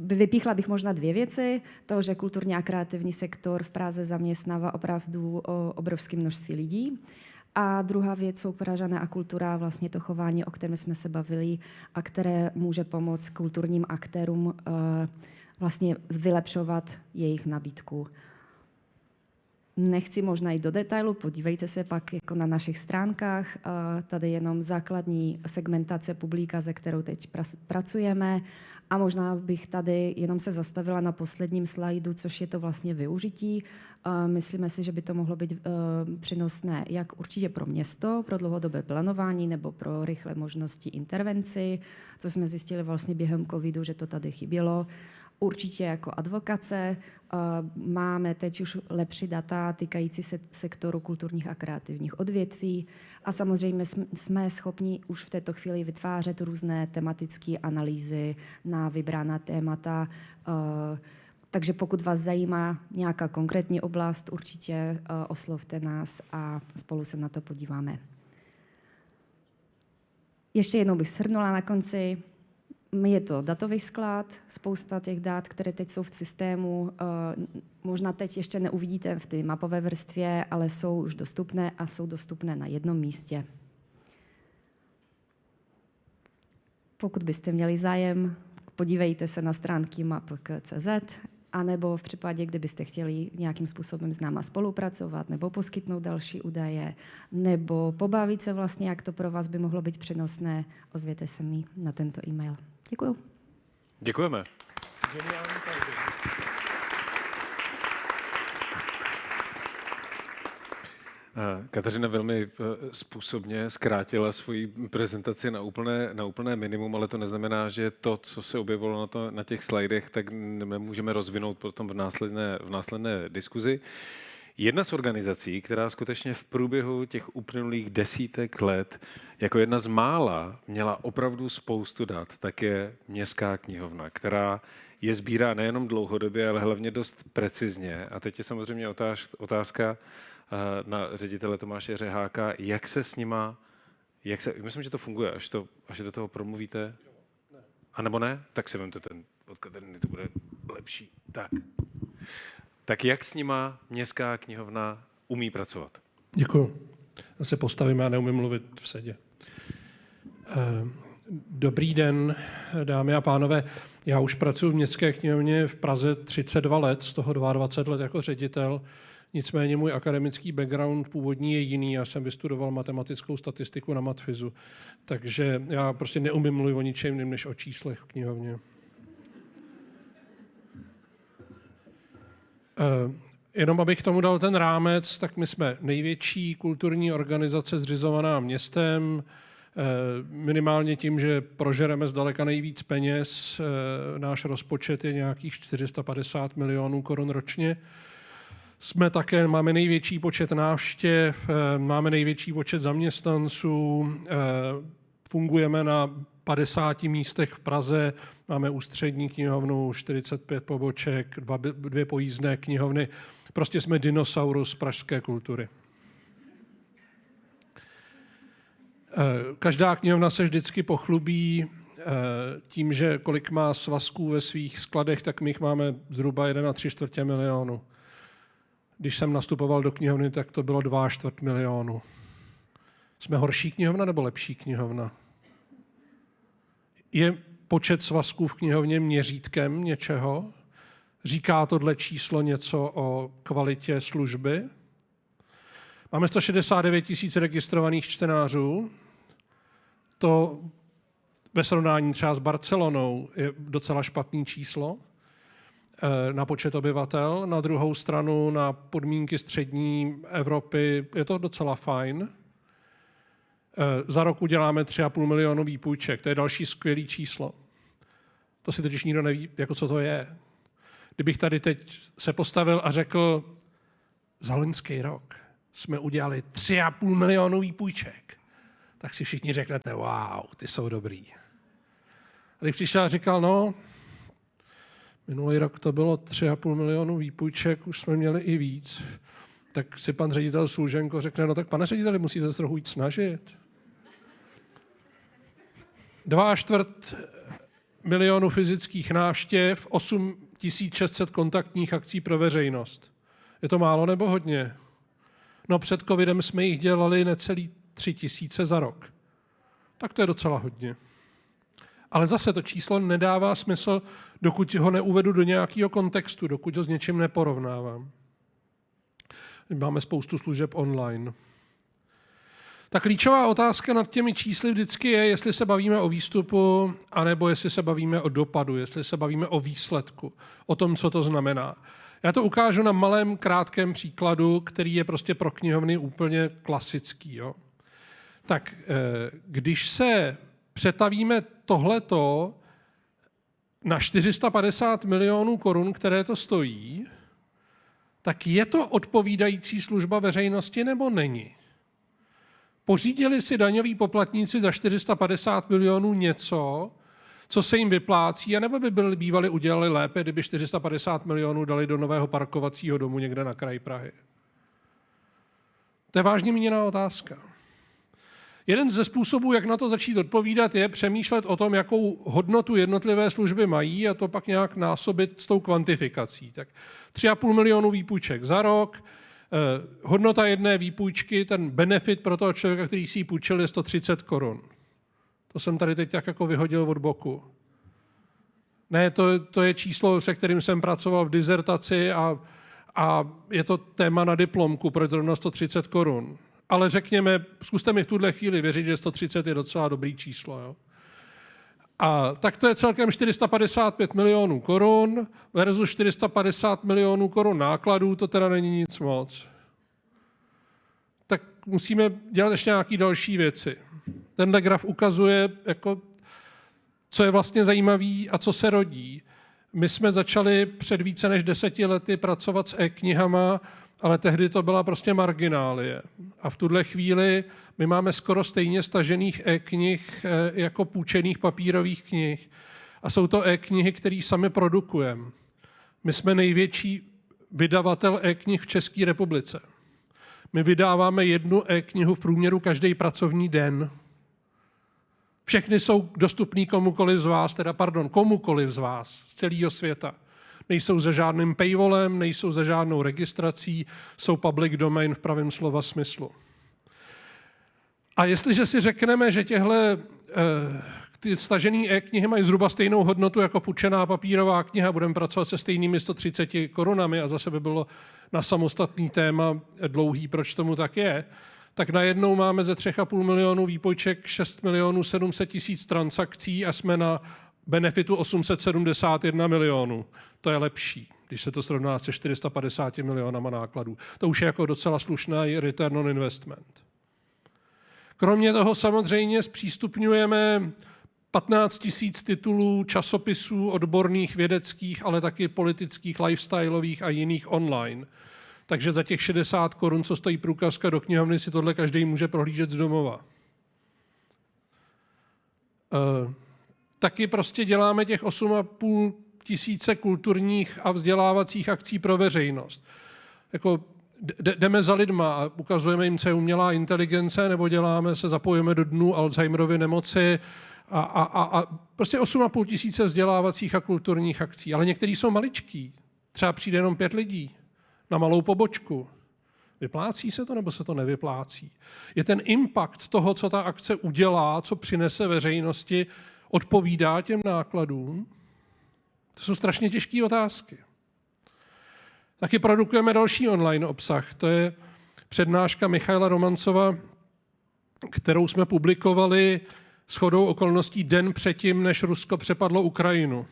Vypíchla bych možná dvě věci. To, že kulturní a kreativní sektor v Praze zaměstnává opravdu obrovské množství lidí. A druhá věc jsou Pražané a kultura, vlastně to chování, o kterém jsme se bavili a které může pomoct kulturním aktérům vlastně vylepšovat jejich nabídku. Nechci možná jít do detailu, podívejte se pak jako na našich stránkách. Tady jenom základní segmentace publika, se kterou teď pracujeme. A možná bych tady jenom se zastavila na posledním slajdu, což je to vlastně využití. Myslíme si, že by to mohlo být přínosné jak určitě pro město, pro dlouhodobé plánování nebo pro rychlé možnosti intervenci, co jsme zjistili vlastně během covidu, že to tady chybělo. Určitě jako advokace máme teď už lepší data týkající se sektoru kulturních a kreativních odvětví a samozřejmě jsme schopni už v této chvíli vytvářet různé tematické analýzy na vybraná témata. Takže pokud vás zajímá nějaká konkrétní oblast, určitě oslovte nás a spolu se na to podíváme. Ještě jednou bych shrnula na konci. Je to datový sklad, spousta těch dat, které teď jsou v systému, možná teď ještě neuvidíte v té mapové vrstvě, ale jsou už dostupné a jsou dostupné na jednom místě. Pokud byste měli zájem, podívejte se na stránky map.cz, anebo v případě, kdybyste chtěli nějakým způsobem s náma spolupracovat, nebo poskytnout další údaje, nebo pobavit se vlastně, jak to pro vás by mohlo být přínosné, ozvěte se mi na tento e-mail. Děkuju. Děkujeme. Kateřina velmi způsobně zkrátila svoji prezentaci na úplné minimum, ale to neznamená, že to, co se objevilo na těch slajdech, tak nemůžeme rozvinout potom v následné diskuzi. Jedna z organizací, která skutečně v průběhu těch uplynulých desítek let jako jedna z mála měla opravdu spoustu dat, tak je Městská knihovna, která je sbírá nejenom dlouhodobě, ale hlavně dost precizně. A teď je samozřejmě otázka na ředitele Tomáše Řeháka, jak se s nima, myslím, že to funguje, až do toho promluvíte. A nebo ne? Tak si vemte ten od Katarzyny, to bude lepší. Tak jak s nima Městská knihovna umí pracovat? Děkuju. Já se postavím, já neumím mluvit v sedě. Dobrý den, dámy a pánové. Já už pracuji v Městské knihovně v Praze 32 let, z toho 22 let jako ředitel. Nicméně můj akademický background původní je jiný. Já jsem vystudoval matematickou statistiku na matfizu. Takže já prostě neumím mluvit o ničem jiném než o číslech v knihovně. Jenom abych tomu dal ten rámec, tak my jsme největší kulturní organizace zřizovaná městem, minimálně tím, že prožereme zdaleka nejvíc peněz. Náš rozpočet je nějakých 450 milionů korun ročně. Máme největší počet návštěv, máme největší počet zaměstnanců, fungujeme na 50 místech v Praze, máme ústřední knihovnu, 45 poboček, 2 pojízdné knihovny. Prostě jsme dinosaurus pražské kultury. Každá knihovna se vždycky pochlubí tím, že kolik má svazků ve svých skladech, tak my jich máme zhruba 1,75 milionu. Když jsem nastupoval do knihovny, tak to bylo 2,25 milionu. Jsme horší knihovna nebo lepší knihovna? Je počet svazků v knihovně měřítkem něčeho? Říká tohle číslo něco o kvalitě služby? Máme 169 000 registrovaných čtenářů. To ve srovnání třeba s Barcelonou je docela špatný číslo na počet obyvatel. Na druhou stranu na podmínky střední Evropy je to docela fajn. Za rok uděláme 3,5 milionu výpůjček. To je další skvělý číslo. To si totiž nikdo neví, jako co to je. Kdybych tady teď se postavil a řekl, za loňský rok jsme udělali 3,5 milionu výpůjček, tak si všichni řeknete, wow, ty jsou dobrý. A když přišel a říkal, no, minulý rok to bylo 3,5 milionu výpůjček, už jsme měli i víc, tak si pan ředitel Služenko řekne, no tak pane řediteli, musíte se trochu víc snažit. 2,25 milionu fyzických návštěv, 8 600 kontaktních akcí pro veřejnost. Je to málo nebo hodně? No před covidem jsme jich dělali necelý 3 000 za rok. Tak to je docela hodně. Ale zase to číslo nedává smysl, dokud ho neuvedu do nějakého kontextu, dokud ho s něčím neporovnávám. Máme spoustu služeb online. Ta klíčová otázka nad těmi čísly vždycky je, jestli se bavíme o výstupu, anebo jestli se bavíme o dopadu, jestli se bavíme o výsledku, o tom, co to znamená. Já to ukážu na malém, krátkém příkladu, který je prostě pro knihovny úplně klasický. Jo? Tak když se přetavíme tohleto na 450 milionů korun, které to stojí, tak je to odpovídající služba veřejnosti nebo není? Pořídili si daňoví poplatníci za 450 milionů něco, co se jim vyplácí, anebo by bývali udělali lépe, kdyby 450 milionů dali do nového parkovacího domu někde na kraji Prahy? To je vážně míněná otázka. Jeden ze způsobů, jak na to začít odpovídat, je přemýšlet o tom, jakou hodnotu jednotlivé služby mají a to pak nějak násobit s tou kvantifikací. Tak 3,5 milionu výpůjček za rok, hodnota jedné výpůjčky, ten benefit pro toho člověka, který si ji půjčil, je 130 korun. To jsem tady teď tak jako vyhodil od boku. Ne, to je číslo, se kterým jsem pracoval v dizertaci a je to téma na diplomku, proč zrovna 130 korun. Ale řekněme, zkuste mi v tuhle chvíli věřit, že 130 je docela dobrý číslo. Jo? A tak to je celkem 455 milionů korun versus 450 milionů korun nákladů, to teda není nic moc. Tak musíme dělat ještě nějaké další věci. Tenhle graf ukazuje, jako, co je vlastně zajímavý a co se rodí. My jsme začali před více než 10 lety pracovat s e-knihama, ale tehdy to byla prostě marginálie. A v tuhle chvíli my máme skoro stejně stažených e-knih jako půjčených papírových knih. A jsou to e-knihy, které sami produkujeme. My jsme největší vydavatel e-knih v České republice. My vydáváme 1 e-knihu v průměru každý pracovní den. Všechny jsou dostupné komukoliv z vás z celého světa. Nejsou za žádným paywallem, nejsou za žádnou registrací, jsou public domain v pravém slova smyslu. A jestliže si řekneme, že ty stažené e-knihy mají zhruba stejnou hodnotu jako půjčená papírová kniha, budeme pracovat se stejnými 130 korunami a zase by bylo na samostatný téma dlouhý, proč tomu tak je, tak najednou máme ze 3,5 milionů výpůjček 6 milionů 700 tisíc transakcí a jsme na benefitu 871 milionů. To je lepší, když se to srovná se 450 milionama nákladů. To už je jako docela slušný return on investment. Kromě toho samozřejmě zpřístupňujeme 15 000 titulů časopisů odborných, vědeckých, ale taky politických, lifestyleových a jiných online. Takže za těch 60 korun, co stojí průkazka do knihovny, si tohle každý může prohlížet z domova. Taky prostě děláme těch 8,5 tisíce kulturních a vzdělávacích akcí pro veřejnost. Jako jdeme za lidma a ukazujeme jim, co je umělá inteligence, nebo zapojíme do dnů Alzheimerovy nemoci a prostě 8,5 tisíce vzdělávacích a kulturních akcí. Ale některý jsou maličký. Třeba přijde jenom 5 lidí na malou pobočku. Vyplácí se to, nebo se to nevyplácí? Je ten impact toho, co ta akce udělá, co přinese veřejnosti, odpovídá těm nákladům? To jsou strašně těžké otázky. Taky produkujeme další online obsah. To je přednáška Michaila Romancova, kterou jsme publikovali shodou okolností den předtím, než Rusko přepadlo Ukrajinu.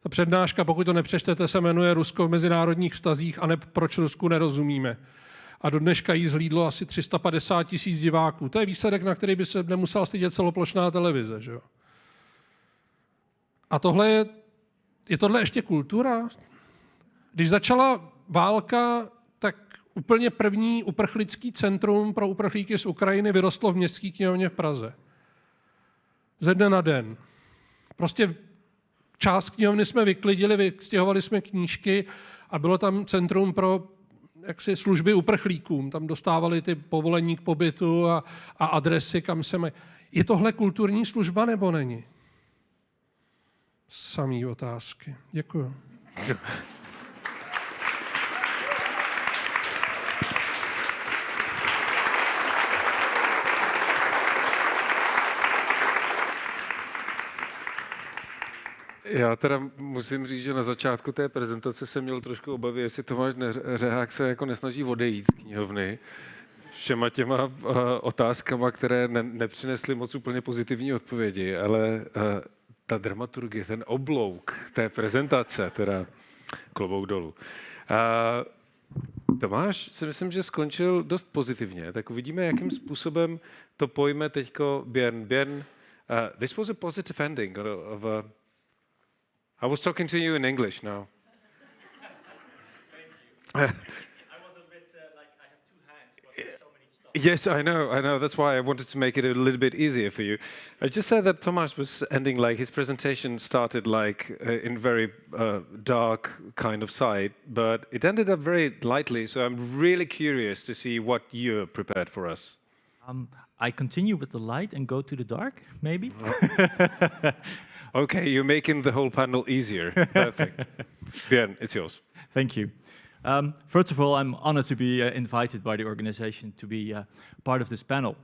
Ta přednáška, pokud to nepřečtete, se jmenuje Rusko v mezinárodních vztazích a proč Rusku nerozumíme. A do dneška jí zhlídlo asi 350 000 diváků. To je výsledek, na který by se nemusela stydět celoplošná televize. Že jo? A tohle je tohle ještě kultura? Když začala válka, tak úplně první uprchlický centrum pro uprchlíky z Ukrajiny vyrostlo v Městské knihovně v Praze. Ze dne na den. Prostě část knihovny jsme vyklidili, vystěhovali jsme knížky a bylo tam centrum pro služby uprchlíkům. Tam dostávali ty povolení k pobytu a adresy, kam se mají. Je tohle kulturní služba nebo není? Samý otázky. Děkuju. Já teda musím říct, že na začátku té prezentace jsem měl trošku obavy, jestli Tomáš Řehák se jako nesnaží odejít z knihovny všema těma otázkama, které nepřinesly moc úplně pozitivní odpovědi, ale ta dramaturgie, ten oblouk té prezentace, teda klobouk dolů. Tomáš si myslím, že skončil dost pozitivně, tak uvidíme, jakým způsobem to pojme teďko Björn. This was a positive ending of a I was talking to you in English now. Thank you. I was a bit like I have two hands, but there's so many stuff. Yes, I know. That's why I wanted to make it a little bit easier for you. I just said that Tomáš was ending like his presentation started like in very dark kind of side, but it ended up very lightly. So I'm really curious to see what you prepared for us. I continue with the light and go to the dark, maybe. Okay, you're making the whole panel easier. Perfect. Björn, it's yours. Thank you. First of all, I'm honored to be invited by the organization to be part of this panel.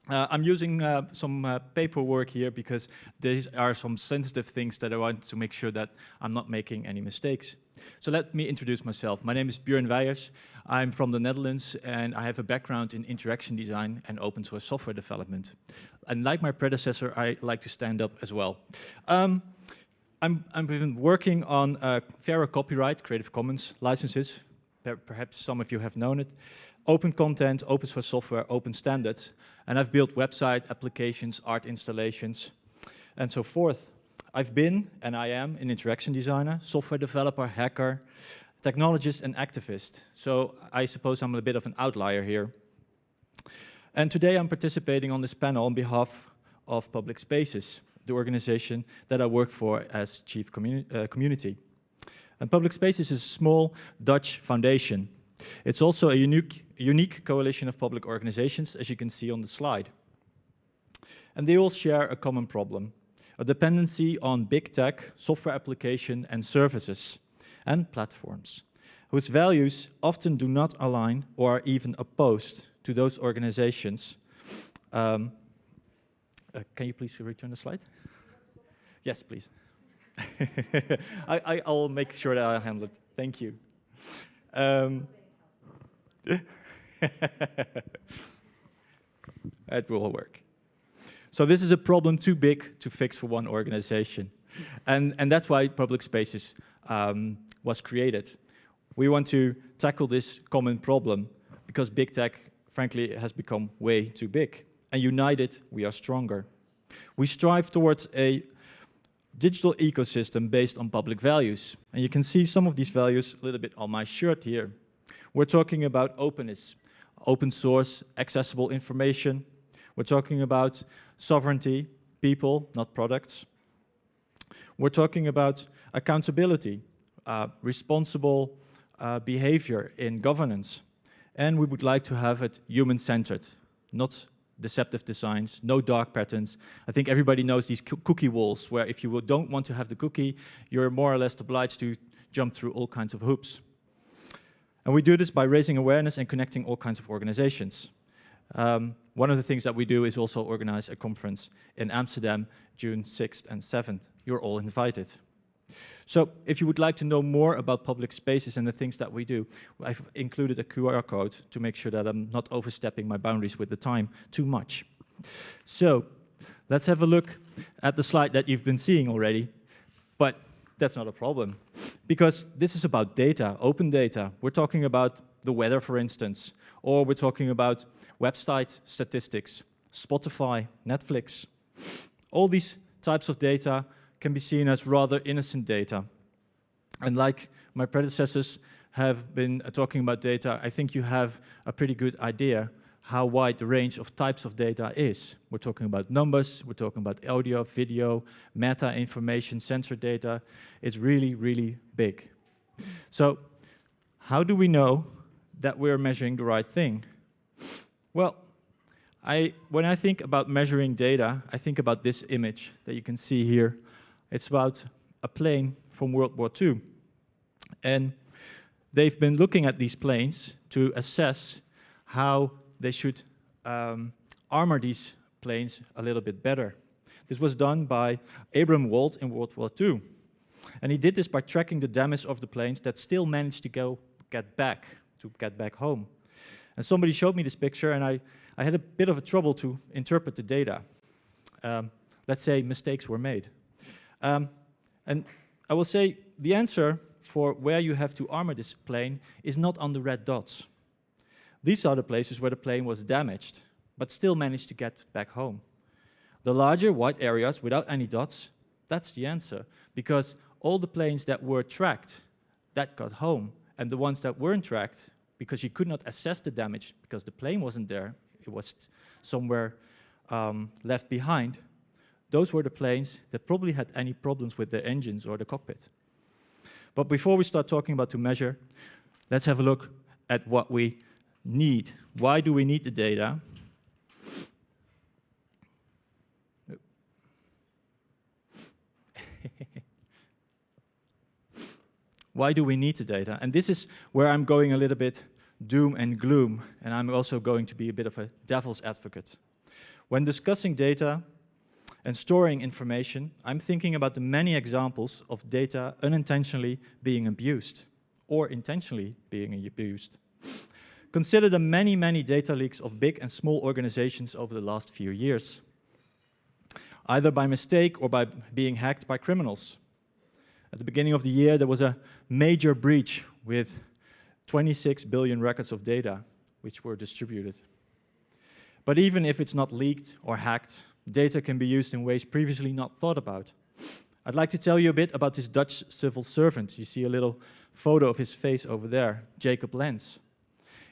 I'm using some paperwork here because these are some sensitive things that I want to make sure that I'm not making any mistakes. So let me introduce myself. My name is Björn Wijers. I'm from the Netherlands and I have a background in interaction design and open source software development. And like my predecessor, I like to stand up as well. I've been working on fairer copyright, Creative Commons licenses. Perhaps some of you have known it. Open content, open source software, open standards. And I've built website applications, art installations, and so forth. I've been, and I am, an interaction designer, software developer, hacker, technologist, and activist. So I suppose I'm a bit of an outlier here. And today I'm participating on this panel on behalf of PublicSpaces, the organization that I work for as chief community. And PublicSpaces is a small Dutch foundation. It's also a unique coalition of public organizations, as you can see on the slide. And they all share a common problem, a dependency on big tech, software application, and services, and platforms, whose values often do not align or are even opposed to those organizations. Can you please return the slide? Yes, please. I'll make sure that I handle it. Thank you. It will work. So this is a problem too big to fix for one organization. And that's why PublicSpaces was created. We want to tackle this common problem because big tech, frankly, has become way too big. And united, we are stronger. We strive towards a digital ecosystem based on public values. And you can see some of these values a little bit on my shirt here. We're talking about openness, open source, accessible information. We're talking about sovereignty, people, not products. We're talking about accountability, responsible behavior in governance. And we would like to have it human-centered, not deceptive designs, no dark patterns. I think everybody knows these cookie walls, where if you don't want to have the cookie, you're more or less obliged to jump through all kinds of hoops. And we do this by raising awareness and connecting all kinds of organizations. One of the things that we do is also organize a conference in Amsterdam, June 6th and 7th. You're all invited. So if you would like to know more about PublicSpaces and the things that we do, I've included a QR code to make sure that I'm not overstepping my boundaries with the time too much. So let's have a look at the slide that you've been seeing already. But that's not a problem, because this is about data, open data. We're talking about the weather, for instance, or we're talking about website statistics, Spotify, Netflix. All these types of data can be seen as rather innocent data. And like my predecessors have been talking about data, I think you have a pretty good idea how wide the range of types of data is. We're talking about numbers, we're talking about audio, video, meta information, sensor data. It's really, really big. So how do we know that we're measuring the right thing? Well, when I think about measuring data, I think about this image that you can see here. It's about a plane from World War II. And they've been looking at these planes to assess how they should armor these planes a little bit better. This was done by Abram Wald in World War II. And he did this by tracking the damage of the planes that still managed to get back home. And somebody showed me this picture, and I had a bit of a trouble to interpret the data. Let's say mistakes were made. And I will say the answer for where you have to armor this plane is not on the red dots. These are the places where the plane was damaged, but still managed to get back home. The larger white areas without any dots, that's the answer, because all the planes that were tracked, that got home, and the ones that weren't tracked, because you could not assess the damage, because the plane wasn't there, it was somewhere left behind, those were the planes that probably had any problems with their engines or the cockpit. But before we start talking about to measure, let's have a look at what we need. Why do we need the data? Why do we need the data? And this is where I'm going a little bit doom and gloom, and I'm also going to be a bit of a devil's advocate. When discussing data and storing information, I'm thinking about the many examples of data unintentionally being abused or intentionally being abused. Consider the many, many data leaks of big and small organizations over the last few years, either by mistake or by being hacked by criminals. At the beginning of the year, there was a major breach with 26 billion records of data which were distributed. But even if it's not leaked or hacked, data can be used in ways previously not thought about. I'd like to tell you a bit about this Dutch civil servant. You see a little photo of his face over there, Jacob Lens.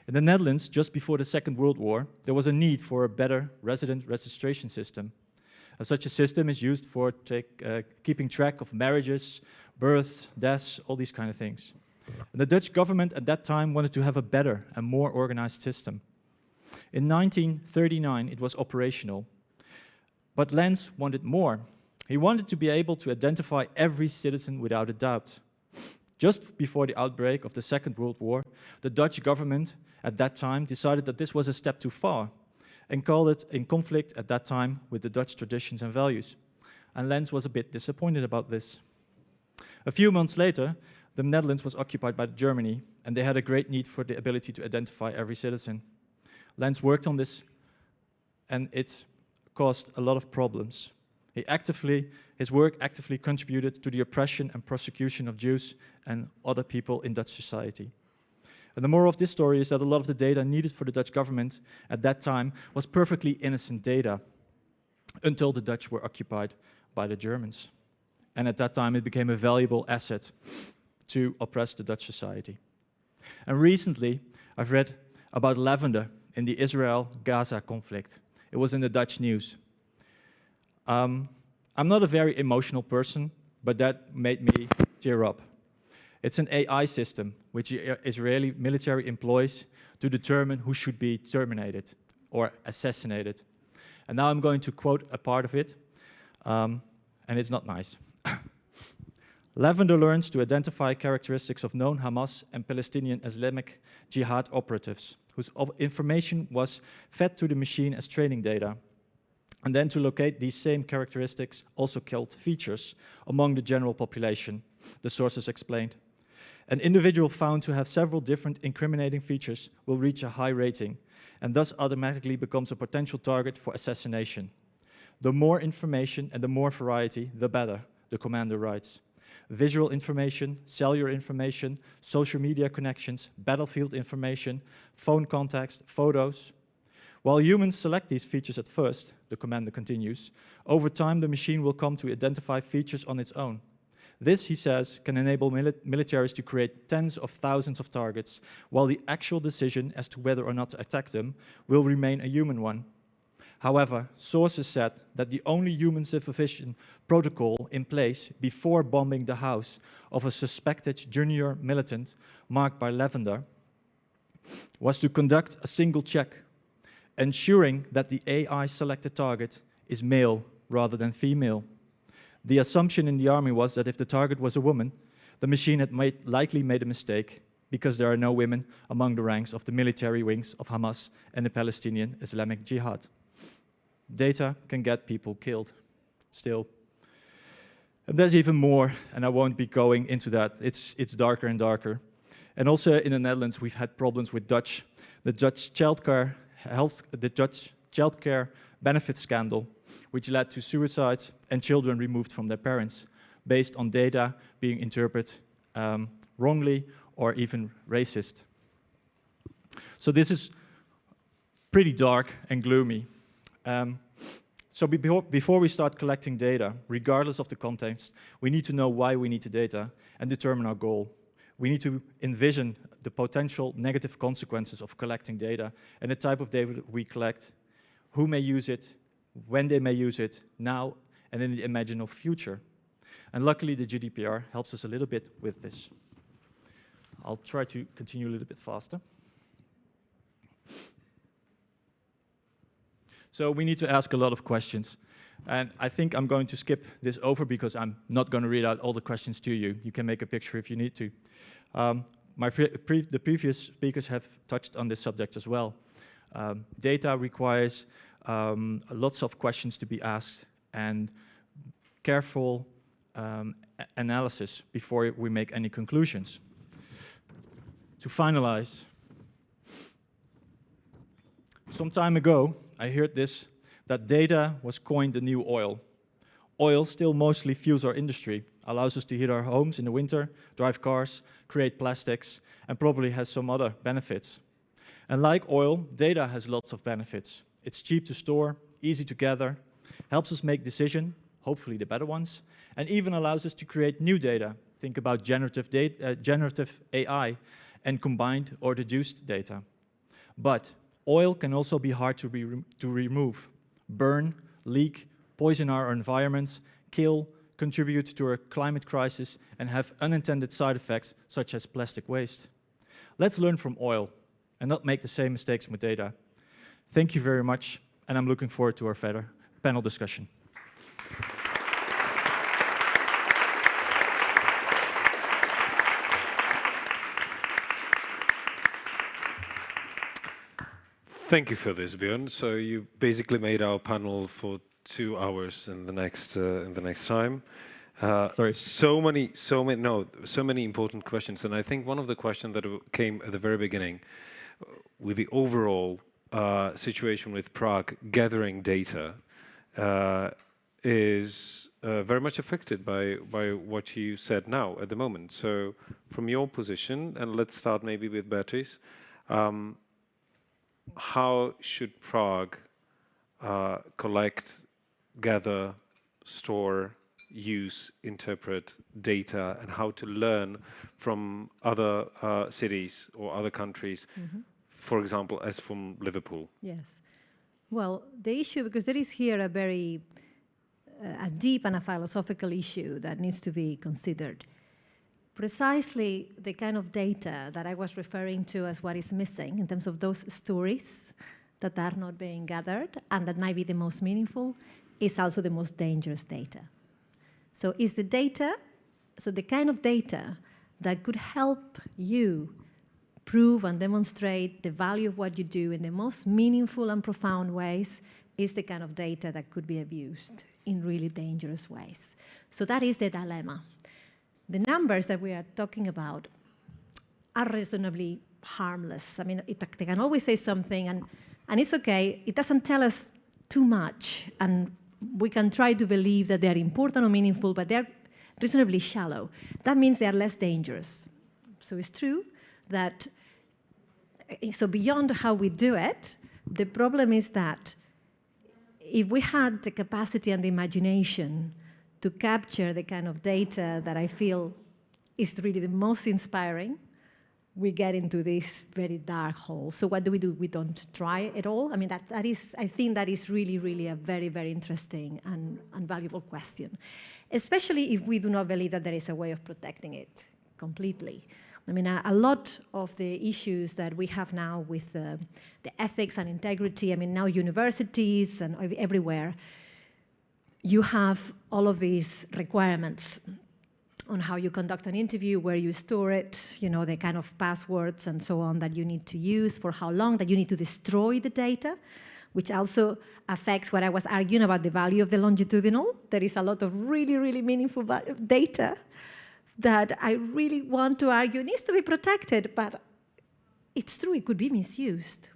In the Netherlands, just before the Second World War, there was a need for a better resident registration system. Such a system is used for keeping track of marriages, births, deaths, all these kind of things. And the Dutch government at that time wanted to have a better and more organized system. In 1939, it was operational. But Lens wanted more. He wanted to be able to identify every citizen without a doubt. Just before the outbreak of the Second World War, the Dutch government at that time decided that this was a step too far and called it in conflict at that time with the Dutch traditions and values. And Lens was a bit disappointed about this. A few months later, the Netherlands was occupied by Germany, and they had a great need for the ability to identify every citizen. Lens worked on this, and it caused a lot of problems. His work actively contributed to the oppression and persecution of Jews and other people in Dutch society. And the moral of this story is that a lot of the data needed for the Dutch government at that time was perfectly innocent data until the Dutch were occupied by the Germans. And at that time, it became a valuable asset to oppress the Dutch society. And recently, I've read about lavender in the Israel-Gaza conflict. It was in the Dutch news. I'm not a very emotional person, but that made me tear up. It's an AI system which the Israeli military employs to determine who should be terminated or assassinated. And now I'm going to quote a part of it, and it's not nice. Lavender learns to identify characteristics of known Hamas and Palestinian Islamic Jihad operatives, whose information was fed to the machine as training data, and then to locate these same characteristics, also called features, among the general population, the sources explained. An individual found to have several different incriminating features will reach a high rating, and thus automatically becomes a potential target for assassination. The more information and the more variety, the better, the commander writes. Visual information, cellular information, social media connections, battlefield information, phone contacts, photos. While humans select these features at first, the commander continues, over time the machine will come to identify features on its own. This, he says, can enable militaries to create tens of thousands of targets, while the actual decision as to whether or not to attack them will remain a human one. However, sources said that the only human supervision protocol in place before bombing the house of a suspected junior militant marked by lavender was to conduct a single check, ensuring that the AI selected target is male rather than female. The assumption in the army was that if the target was a woman, the machine had likely made a mistake because there are no women among the ranks of the military wings of Hamas and the Palestinian Islamic Jihad. Data can get people killed, still. And there's even more, and I won't be going into that. It's darker and darker. And also in the Netherlands, we've had problems with the Dutch childcare benefit scandal, which led to suicides and children removed from their parents, based on data being interpreted wrongly or even racist. So this is pretty dark and gloomy. So before we start collecting data, regardless of the context, we need to know why we need the data and determine our goal. We need to envision the potential negative consequences of collecting data and the type of data we collect, who may use it, when they may use it, now and in the imaginal future. And luckily, the GDPR helps us a little bit with this. I'll try to continue a little bit faster. So we need to ask a lot of questions. And I think I'm going to skip this over because I'm not going to read out all the questions to you. You can make a picture if you need to. The previous speakers have touched on this subject as well. Data requires lots of questions to be asked and careful analysis before we make any conclusions. To finalize, some time ago, I heard this, that data was coined the new oil. Oil still mostly fuels our industry, allows us to heat our homes in the winter, drive cars, create plastics, and probably has some other benefits. And like oil, data has lots of benefits. It's cheap to store, easy to gather, helps us make decisions, hopefully the better ones, and even allows us to create new data. Think about generative AI and combined or deduced data. But oil can also be hard to remove, burn, leak, poison our environments, kill, contribute to our climate crisis, and have unintended side effects such as plastic waste. Let's learn from oil and not make the same mistakes with data. Thank you very much, and I'm looking forward to our further panel discussion. Thank you for this, Björn. So you basically made our panel for 2 hours in the next time. Sorry. So many important questions, and I think one of the questions that came at the very beginning, with the overall situation with Prague gathering data, is very much affected by what you said now at the moment. So, from your position, and let's start maybe with Beatriz. How should Prague collect, gather, store, use, interpret data, and how to learn from other cities or other countries, for example, as from Liverpool? Yes. Well, the issue, because there is here a very a deep and a philosophical issue that needs to be considered. Precisely the kind of data that I was referring to as what is missing in terms of those stories that are not being gathered and that might be the most meaningful is also the most dangerous data. So is the data, so the kind of data that could help you prove and demonstrate the value of what you do in the most meaningful and profound ways is the kind of data that could be abused in really dangerous ways. So that is the dilemma. The numbers that we are talking about are reasonably harmless. I mean, they can always say something, and it's okay. It doesn't tell us too much, and we can try to believe that they're important or meaningful, but they're reasonably shallow. That means they are less dangerous. So it's true that, so beyond how we do it, the problem is that if we had the capacity and the imagination to capture the kind of data that I feel is really the most inspiring, we get into this very dark hole. So what do? We don't try at all? I mean, I think that is really, really a very, very interesting and valuable question, especially if we do not believe that there is a way of protecting it completely. I mean, a lot of the issues that we have now with the ethics and integrity, I mean, now universities and everywhere, you have all of these requirements on how you conduct an interview, where you store it, you know, the kind of passwords and so on that you need to use, for how long, that you need to destroy the data, which also affects what I was arguing about the value of the longitudinal. There is a lot of really, really meaningful data that I really want to argue needs to be protected, but it's true, it could be misused.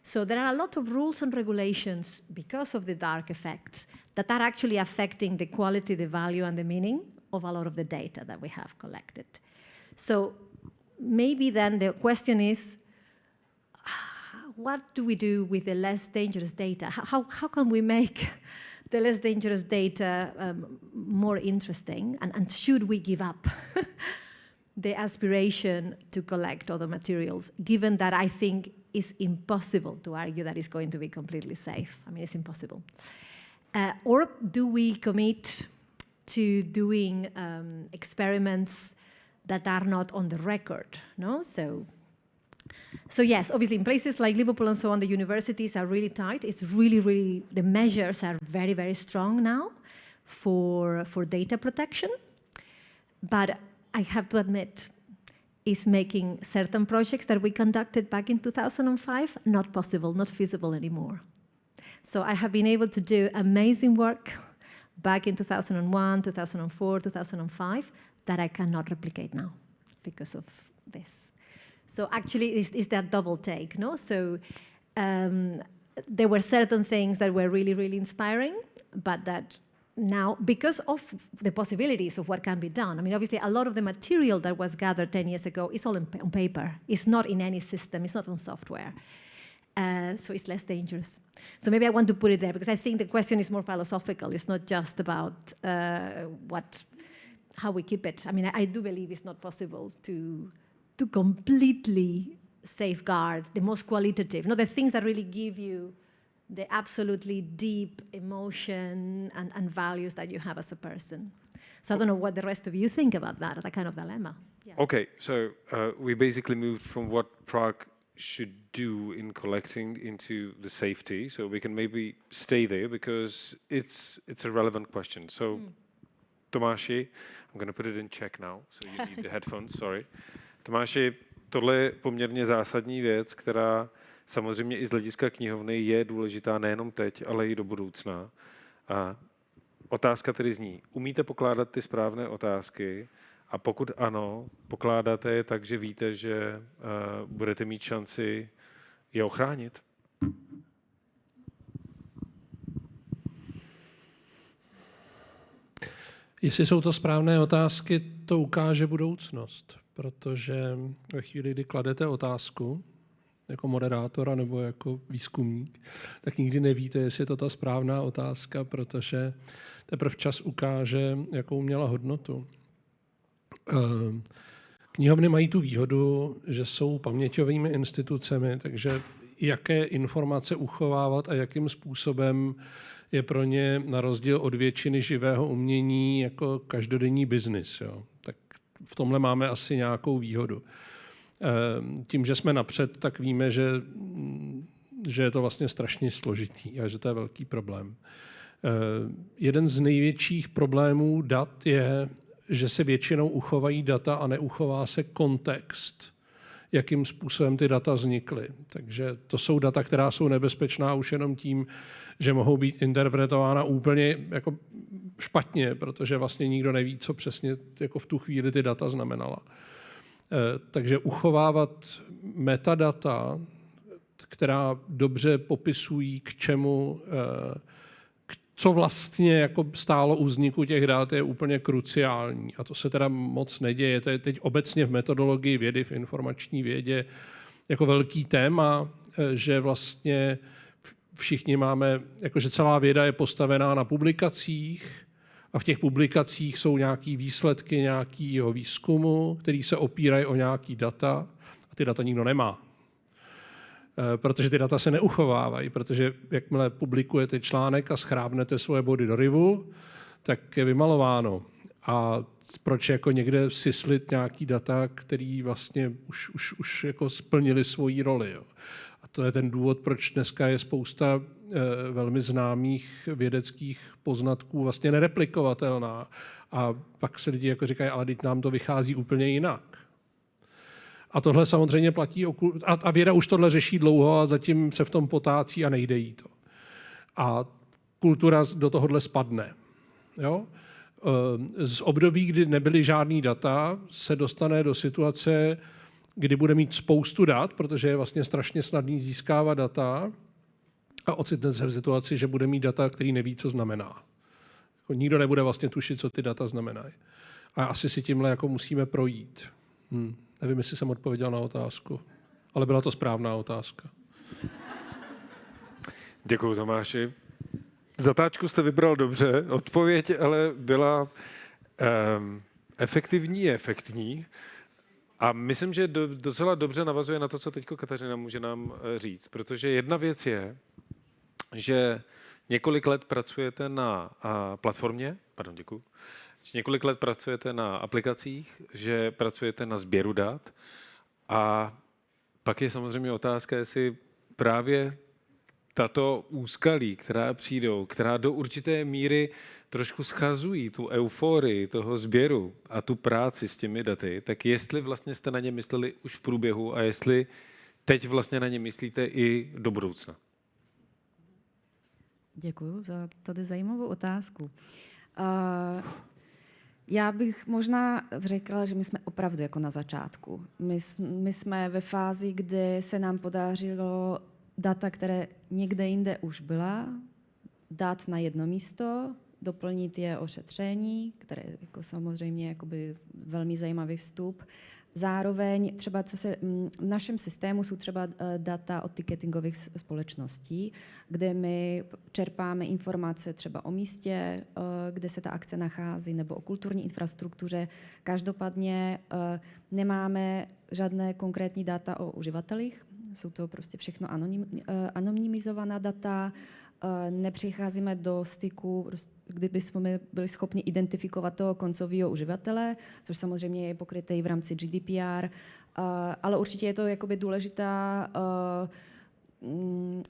So there are a lot of rules and regulations because of the dark effects that are actually affecting the quality, the value, and the meaning of a lot of the data that we have collected. So maybe then the question is, what do we do with the less dangerous data? How can we make the less dangerous data more interesting? And should we give up the aspiration to collect other materials, given that I think it's impossible to argue that it's going to be completely safe? I mean, it's impossible. Or do we commit to doing experiments that are not on the record, no? So yes, obviously in places like Liverpool and so on, the universities are really tight. It's really, really, the measures are very, very strong now for data protection. But I have to admit, is making certain projects that we conducted back in 2005 not possible, not feasible anymore. So I have been able to do amazing work back in 2001, 2004, 2005 that I cannot replicate now because of this. So actually, it's that double take, no? So there were certain things that were really, really inspiring, but that now, because of the possibilities of what can be done, I mean, obviously, a lot of the material that was gathered 10 years ago is all on paper. It's not in any system. It's not on software. So it's less dangerous. So maybe I want to put it there, because I think the question is more philosophical. It's not just about how we keep it. I mean, I do believe it's not possible to completely safeguard the most qualitative, the things that really give you the absolutely deep emotion and values that you have as a person. So I don't know what the rest of you think about that kind of dilemma. Yeah. Okay, so we basically moved from what Prague should do in collecting into the safety, so we can maybe stay there because it's a relevant question. So, Tomáši, I'm going to put it in Czech now, so you need the headphones, sorry. Tomáši, tohle je poměrně zásadní věc, která samozřejmě i z hlediska knihovny je důležitá nejenom teď, ale i do budoucna. A otázka tedy zní, umíte pokládat ty správné otázky? A pokud ano, pokládáte je tak, že víte, že budete mít šanci je ochránit? Jestli jsou to správné otázky, to ukáže budoucnost, protože ve chvíli, kdy kladete otázku jako moderátor nebo jako výzkumník, tak nikdy nevíte, jestli je to ta správná otázka, protože teprve čas ukáže, jakou měla hodnotu. Knihovny mají tu výhodu, že jsou paměťovými institucemi, takže jaké informace uchovávat a jakým způsobem je pro ně na rozdíl od většiny živého umění jako každodenní biznis. Jo. Tak v tomhle máme asi nějakou výhodu. Tím, že jsme napřed, tak víme, že je to vlastně strašně složitý a že to je velký problém. Jeden z největších problémů dat je, že se většinou uchovají data a neuchová se kontext, jakým způsobem ty data vznikly. Takže to jsou data, která jsou nebezpečná už jenom tím, že mohou být interpretována úplně jako špatně, protože vlastně nikdo neví, co přesně jako v tu chvíli ty data znamenala. Takže uchovávat metadata, která dobře popisují, k co vlastně jako stálo u vzniku těch dat, je úplně kruciální. A to se teda moc neděje. To je teď obecně v metodologii vědy, v informační vědě jako velký téma, že vlastně všichni máme, jakože celá věda je postavená na publikacích a v těch publikacích jsou nějaké výsledky nějakého výzkumu, který se opírají o nějaký data a ty data nikdo nemá. Protože ty data se neuchovávají, protože jakmile publikujete článek a schrábnete svoje body do rivu, tak je vymalováno. A proč jako někde syslit nějaký data, který vlastně už jako splnili svoji roli. Jo. A to je ten důvod, proč dneska je spousta velmi známých vědeckých poznatků vlastně nereplikovatelná. A pak se lidi jako říkají, ale teď nám to vychází úplně jinak. A tohle samozřejmě platí, a věda už tohle řeší dlouho a zatím se v tom potácí a nejde jí to. A kultura do tohohle spadne. Jo? Z období, kdy nebyly žádný data, se dostane do situace, kdy bude mít spoustu dat, protože je vlastně strašně snadný získávat data a ocitne se v situaci, že bude mít data, který neví, co znamená. Jako nikdo nebude vlastně tušit, co ty data znamenají. A asi si tímhle jako musíme projít. Nevím, jestli jsem odpověděl na otázku, ale byla to správná otázka. Děkuji, Tomáši. Zatáčku jste vybral dobře, odpověď ale byla efektivní a efektní. A myslím, že docela dobře navazuje na to, co teď Katarzyna může nám říct, protože jedna věc je, že několik let pracujete na platformě, že několik let pracujete na aplikacích, že pracujete na sběru dat a pak je samozřejmě otázka, jestli právě tato úskalí, která přijdou, která do určité míry trošku schazují tu euforii toho sběru a tu práci s těmi daty, tak jestli vlastně jste na ně mysleli už v průběhu a jestli teď vlastně na ně myslíte i do budoucna. Děkuji za tady zajímavou otázku. Já bych možná řekla, že my jsme opravdu jako na začátku. My jsme ve fázi, kdy se nám podařilo data, které někde jinde už byla, dát na jedno místo, doplnit je o šetření, které je jako samozřejmě jakoby velmi zajímavý vstup. Zároveň třeba v našem systému jsou třeba data od ticketingových společností, kde my čerpáme informace třeba o místě, kde se ta akce nachází, nebo o kulturní infrastruktuře. Každopádně nemáme žádné konkrétní data o uživatelích, jsou to prostě všechno anonymizovaná data, nepřicházíme do styku, kdyby jsme byli schopni identifikovat toho koncového uživatele, což samozřejmě je pokryté i v rámci GDPR, ale určitě je to jakoby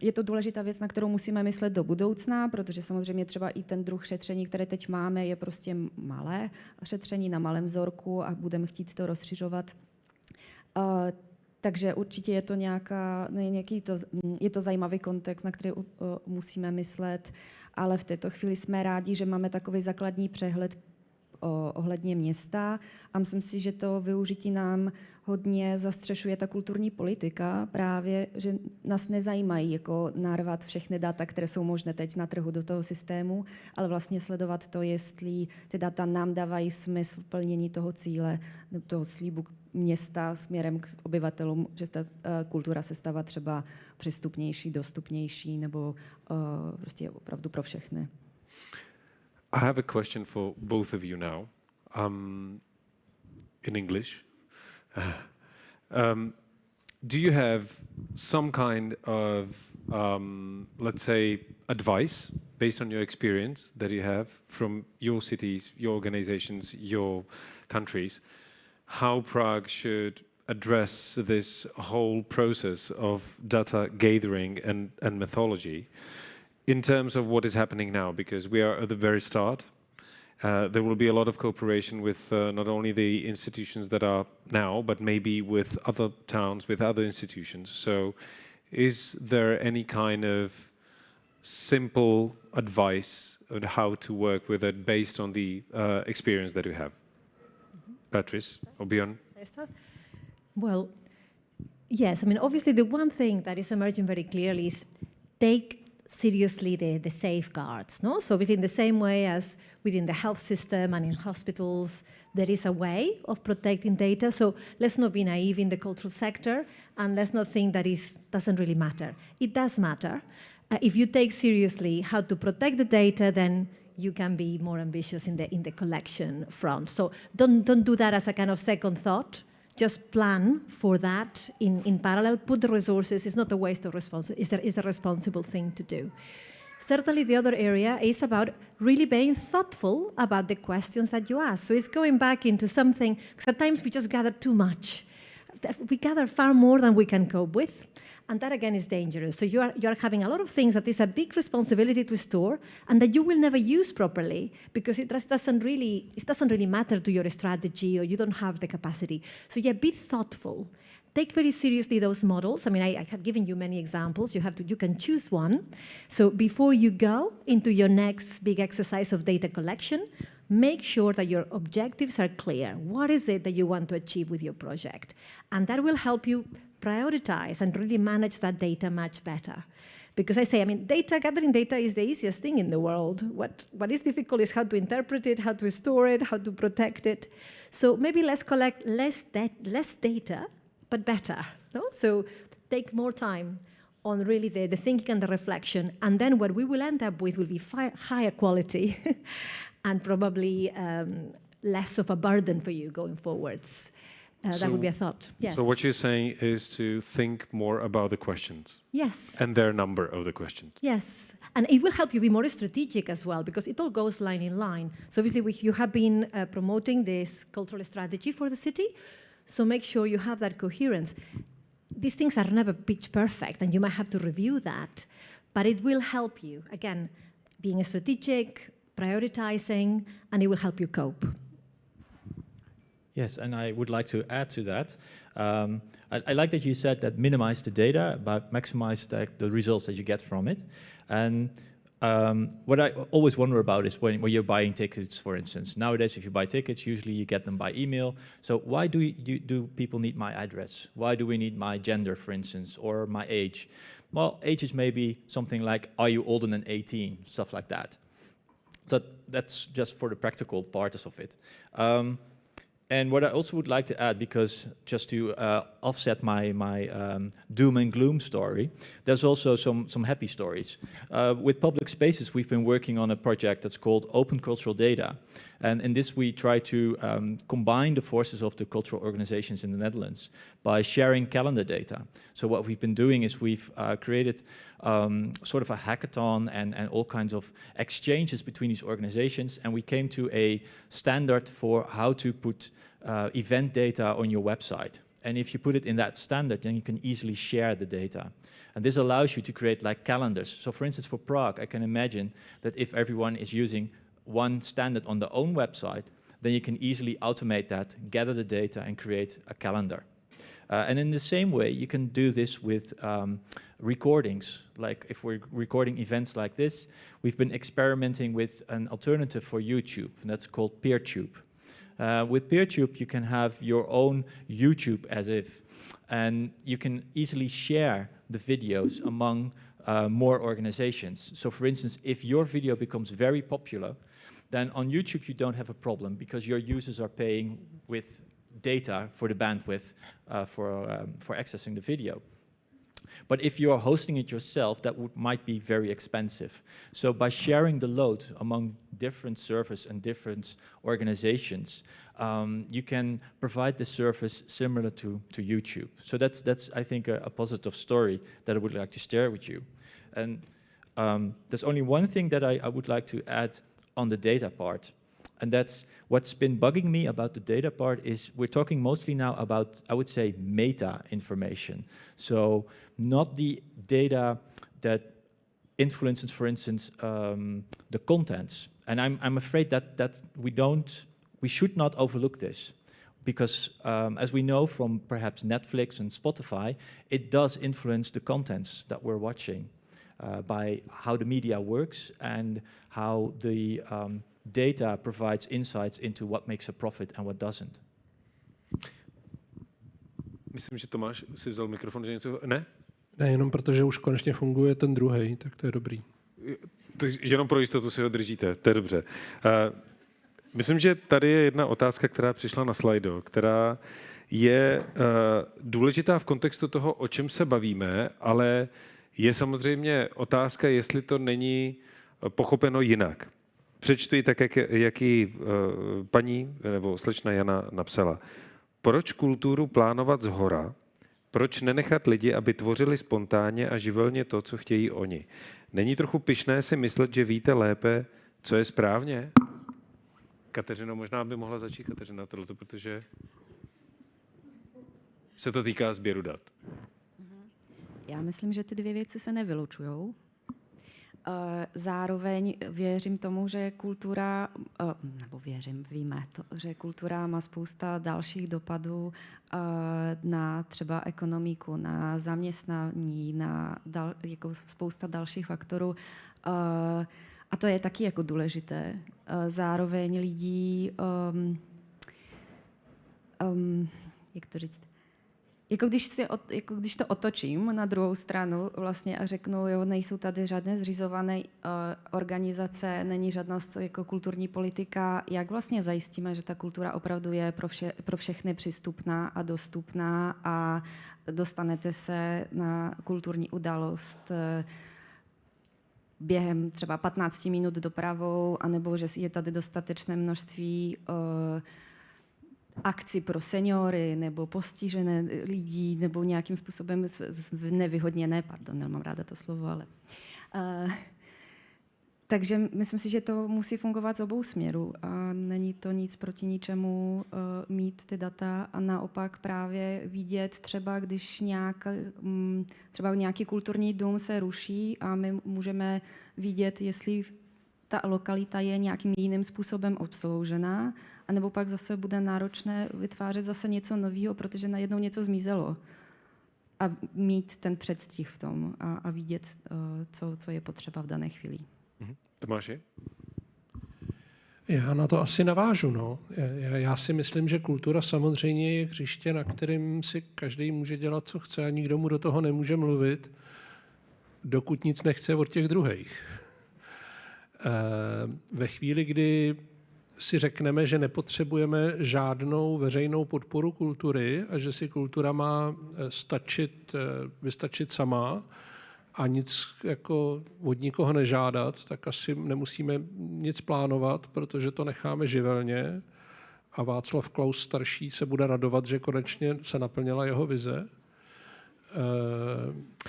je to důležitá věc, na kterou musíme myslet do budoucna, protože samozřejmě třeba i ten druh šetření, které teď máme, je prostě malé šetření na malém vzorku a budeme chtít to rozšiřovat. Takže určitě je to je to zajímavý kontext, na který musíme myslet, ale v této chvíli jsme rádi, že máme takový základní přehled ohledně města a myslím si, že to využití nám hodně zastřešuje ta kulturní politika, právě, že nás nezajímají jako narvat všechny data, které jsou možné teď na trhu do toho systému, ale vlastně sledovat to, jestli ty data nám dávají smysl plnění toho cíle, toho slíbu města směrem k obyvatelům, že ta kultura se stává třeba přístupnější, dostupnější nebo prostě opravdu pro všechny. I have a question for both of you now, in English. Do you have some kind of, let's say, advice based on your experience that you have from your cities, your organizations, your countries, how Prague should address this whole process of data gathering and methodology in terms of what is happening now, because we are at the very start. There will be a lot of cooperation with not only the institutions that are now, but maybe with other towns, with other institutions. So is there any kind of simple advice on how to work with it based on the experience that you have? Beatriz or Björn? Well, yes. I mean, obviously, the one thing that is emerging very clearly is take seriously the safeguards. No? So within the same way as within the health system and in hospitals, there is a way of protecting data. So let's not be naive in the cultural sector, and let's not think that it doesn't really matter. It does matter. If you take seriously how to protect the data, then you can be more ambitious in the collection front. So don't do that as a kind of second thought. Just plan for that in parallel. Put the resources. It's not a waste of responsibility. It's a responsible thing to do. Certainly the other area is about really being thoughtful about the questions that you ask. So it's going back into something, because at times we just gather too much. We gather far more than we can cope with. And that again is dangerous. So you are having a lot of things that is a big responsibility to store and that you will never use properly because it doesn't really matter to your strategy or you don't have the capacity. So yeah, be thoughtful. Take very seriously those models. I mean, I have given you many examples. You can choose one. So before you go into your next big exercise of data collection, make sure that your objectives are clear. What is it that you want to achieve with your project? And that will help you prioritize and really manage that data much better. Because gathering data is the easiest thing in the world. What is difficult is how to interpret it, how to store it, how to protect it. So maybe let's collect less data, but better. No? So take more time on really the thinking and the reflection. And then what we will end up with will be higher quality and probably less of a burden for you going forwards. That would be a thought. Yes. So what you're saying is to think more about the questions. Yes. And their number of the questions. Yes. And it will help you be more strategic as well, because it all goes line in line. So obviously you have been promoting this cultural strategy for the city. So make sure you have that coherence. These things are never pitch perfect, and you might have to review that. But it will help you, again, being strategic, prioritizing, and it will help you cope. Yes, and I would like to add to that. I like that you said that minimize the data, but maximize the results that you get from it. And what I always wonder about is when you're buying tickets, for instance. Nowadays, if you buy tickets, usually you get them by email. So why do people need my address? Why do we need my gender, for instance, or my age? Well, age is maybe something like, are you older than 18? Stuff like that. So that's just for the practical parts of it. And what I also would like to add, because just to offset my doom and gloom story, there's also some happy stories. With PublicSpaces, we've been working on a project that's called Open Cultural Data. And in this, we try to combine the forces of the cultural organizations in the Netherlands by sharing calendar data. So what we've been doing is we've created sort of a hackathon and all kinds of exchanges between these organizations, and we came to a standard for how to put event data on your website. And if you put it in that standard, then you can easily share the data. And this allows you to create like calendars. So for instance, for Prague, I can imagine that if everyone is using one standard on their own website, then you can easily automate that, gather the data, and create a calendar. And in the same way, you can do this with recordings. Like if we're recording events like this, we've been experimenting with an alternative for YouTube, and that's called PeerTube. With PeerTube, you can have your own YouTube as if, and you can easily share the videos among more organizations. So for instance, if your video becomes very popular, then on YouTube you don't have a problem because your users are paying with data for the bandwidth for accessing the video. But if you're hosting it yourself, that might be very expensive. So by sharing the load among different servers and different organizations, you can provide the service similar to YouTube. So that's I think, a positive story that I would like to share with you. And there's only one thing that I would like to add on the data part. And that's what's been bugging me about the data part is we're talking mostly now about, I would say, meta information. So not the data that influences, for instance, the contents. And I'm afraid that we should not overlook this. Because as we know from perhaps Netflix and Spotify, it does influence the contents that we're watching by how the media works and how the data provides insights into what makes a profit and what doesn't. Myslím, že Tomáš si vzal mikrofon, že něco... Ne? Nejenom protože už konečně funguje ten druhý, tak to je dobrý. Takže jenom pro jistotu si ho držíte, to je dobře. Myslím, že tady je jedna otázka, která přišla na slajdo, která je důležitá v kontextu toho, o čem se bavíme, ale je samozřejmě otázka, jestli to není pochopeno jinak. Přečtu ji tak, jak ji paní nebo slečna Jana napsala. Proč kulturu plánovat zhora? Proč nenechat lidi, aby tvořili spontánně a živelně to, co chtějí oni? Není trochu pyšné si myslet, že víte lépe, co je správně? Kateřino, možná by mohla začít Kateřina tohleto, protože se to týká sběru dat. Já myslím, že ty dvě věci se nevylučujou. Zároveň věřím tomu, že kultura, víme to, že kultura má spousta dalších dopadů na třeba ekonomiku, na zaměstnání, na jako spousta dalších faktorů. A to je taky jako důležité. Zároveň lidí, jak to říct, jako když to otočím na druhou stranu vlastně a řeknu, jo, nejsou tady žádné zřizované organizace, není žádná jako kulturní politika, jak vlastně zajistíme, že ta kultura opravdu je pro všechny přístupná a dostupná a dostanete se na kulturní událost během třeba 15 minut dopravou, anebo že je tady dostatečné množství akci pro seniory nebo postižené lidi nebo nějakým způsobem nevyhodněné, nemám ráda to slovo, ale... takže myslím si, že to musí fungovat z obou směrů a není to nic proti ničemu mít ty data a naopak právě vidět třeba, když třeba nějaký kulturní dům se ruší a my můžeme vidět, jestli ta lokalita je nějakým jiným způsobem obsloužená, anebo pak zase bude náročné vytvářet zase něco nového, protože najednou něco zmizelo. A mít ten předstih v tom a vidět, co je potřeba v dané chvíli. Tomáši? Já na to asi navážu. No. Já si myslím, že kultura samozřejmě je hřiště, na kterém si každý může dělat, co chce a nikdo mu do toho nemůže mluvit, dokud nic nechce od těch druhých. Ve chvíli, kdy si řekneme, že nepotřebujeme žádnou veřejnou podporu kultury a že si kultura má vystačit sama a nic jako od nikoho nežádat, tak asi nemusíme nic plánovat, protože to necháme živelně a Václav Klaus starší se bude radovat, že konečně se naplnila jeho vize.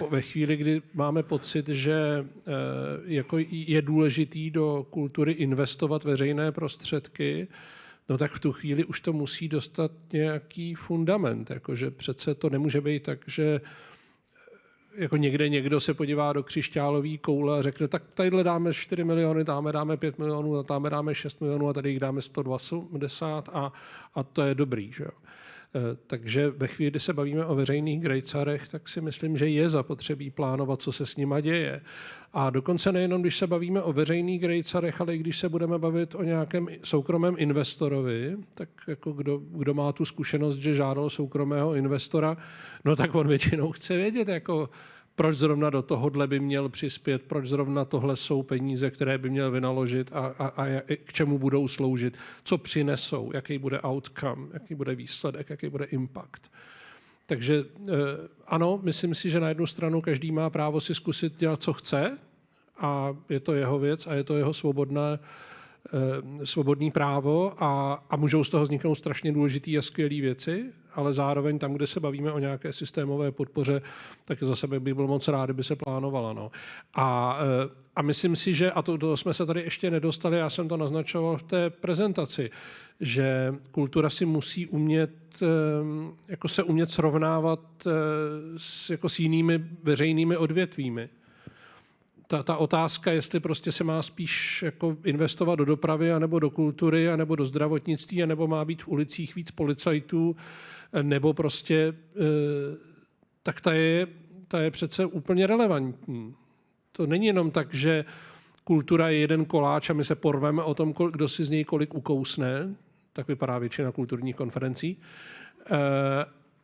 Ve chvíli, kdy máme pocit, že jako je důležitý do kultury investovat veřejné prostředky, no tak v tu chvíli už to musí dostat nějaký fundament. Jakože přece to nemůže být tak, že jako někdo se podívá do křišťálové koule a řekne, tak tadyhle dáme 4 miliony, tam dáme 5 milionů, a tam dáme 6 milionů a tady jich dáme 120 a to je dobrý. Že jo? Takže ve chvíli, kdy se bavíme o veřejných grejcarech, tak si myslím, že je zapotřebí plánovat, co se s nima děje. A dokonce nejenom, když se bavíme o veřejných grejcarech, ale i když se budeme bavit o nějakém soukromém investorovi, tak jako kdo má tu zkušenost, že žádal soukromého investora, no tak on většinou chce vědět, jako proč zrovna do tohohle by měl přispět, proč zrovna tohle jsou peníze, které by měl vynaložit a k čemu budou sloužit, co přinesou, jaký bude outcome, jaký bude výsledek, jaký bude impact. Takže ano, myslím si, že na jednu stranu každý má právo si zkusit dělat, co chce a je to jeho věc a je to jeho svobodný právo a můžou z toho vzniknout strašně důležitý a skvělý věci, ale zároveň tam, kde se bavíme o nějaké systémové podpoře, tak zase bych byl moc rád, kdyby se plánovala. No. A myslím si, že, a to jsme se tady ještě nedostali, já jsem to naznačoval v té prezentaci, že kultura si musí umět srovnávat s jinými veřejnými odvětvími. Ta otázka, jestli prostě se má spíš jako investovat do dopravy, anebo do kultury, anebo do zdravotnictví, anebo má být v ulicích víc policajtů, nebo prostě, tak ta je přece úplně relevantní. To není jenom tak, že kultura je jeden koláč a my se porveme o tom, kdo si z něj kolik ukousne, tak vypadá většina kulturních konferencí,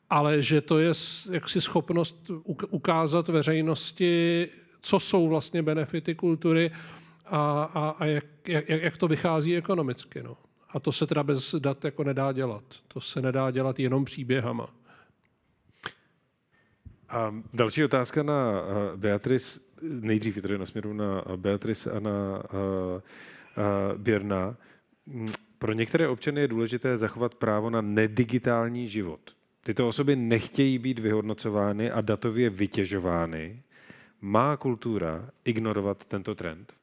ale že to je jaksi schopnost ukázat veřejnosti, co jsou vlastně benefity kultury a jak to vychází ekonomicky. No. A to se teda bez dat jako nedá dělat. To se nedá dělat jenom příběhama. A další otázka na Beatriz, nejdřív tedy nasměru na Beatriz a na Björna. Pro některé občany je důležité zachovat právo na nedigitální život. Tyto osoby nechtějí být vyhodnocovány a datově vytěžovány. Má kultura ignorovat tento trend?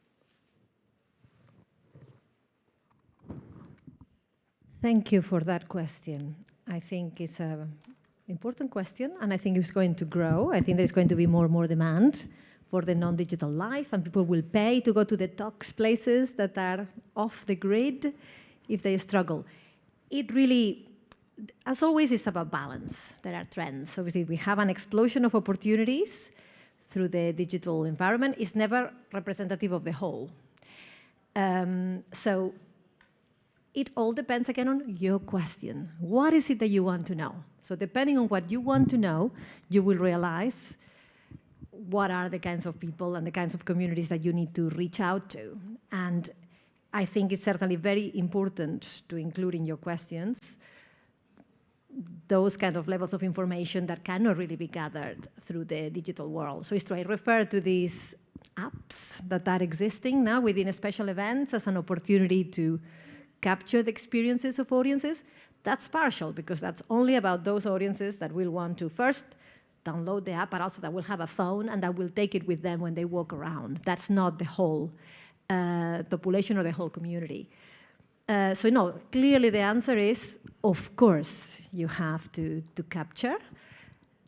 Thank you for that question. I think it's an important question, and I think it's going to grow. I think there's going to be more and more demand for the non-digital life, and people will pay to go to detox places that are off the grid if they struggle. It really, as always, is about balance. There are trends. Obviously, we have an explosion of opportunities through the digital environment. It's never representative of the whole. So it all depends, again, on your question. What is it that you want to know? So depending on what you want to know, you will realize what are the kinds of people and the kinds of communities that you need to reach out to. And I think it's certainly very important to include in your questions those kind of levels of information that cannot really be gathered through the digital world. So I refer to these apps that are existing now within special events as an opportunity to capture the experiences of audiences. That's partial, because that's only about those audiences that will want to first download the app, but also that will have a phone and that will take it with them when they walk around. That's not the whole population or the whole community. So no, clearly the answer is, of course, you have to capture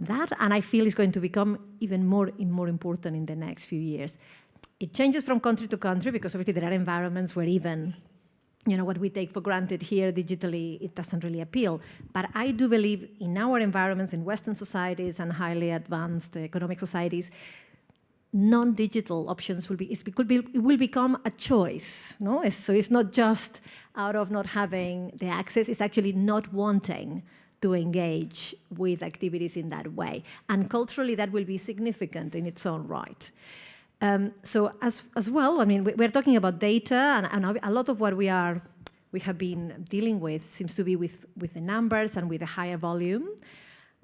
that, and I feel it's going to become even more important in the next few years. It changes from country to country, because obviously there are environments where even what we take for granted here digitally, it doesn't really appeal. But I do believe in our environments, in Western societies and highly advanced economic societies, non-digital options will become a choice. No? So it's not just out of not having the access, it's actually not wanting to engage with activities in that way. And culturally, that will be significant in its own right. So as well, I mean, we're talking about data, and a lot of what we have been dealing with seems to be with the numbers and with a higher volume.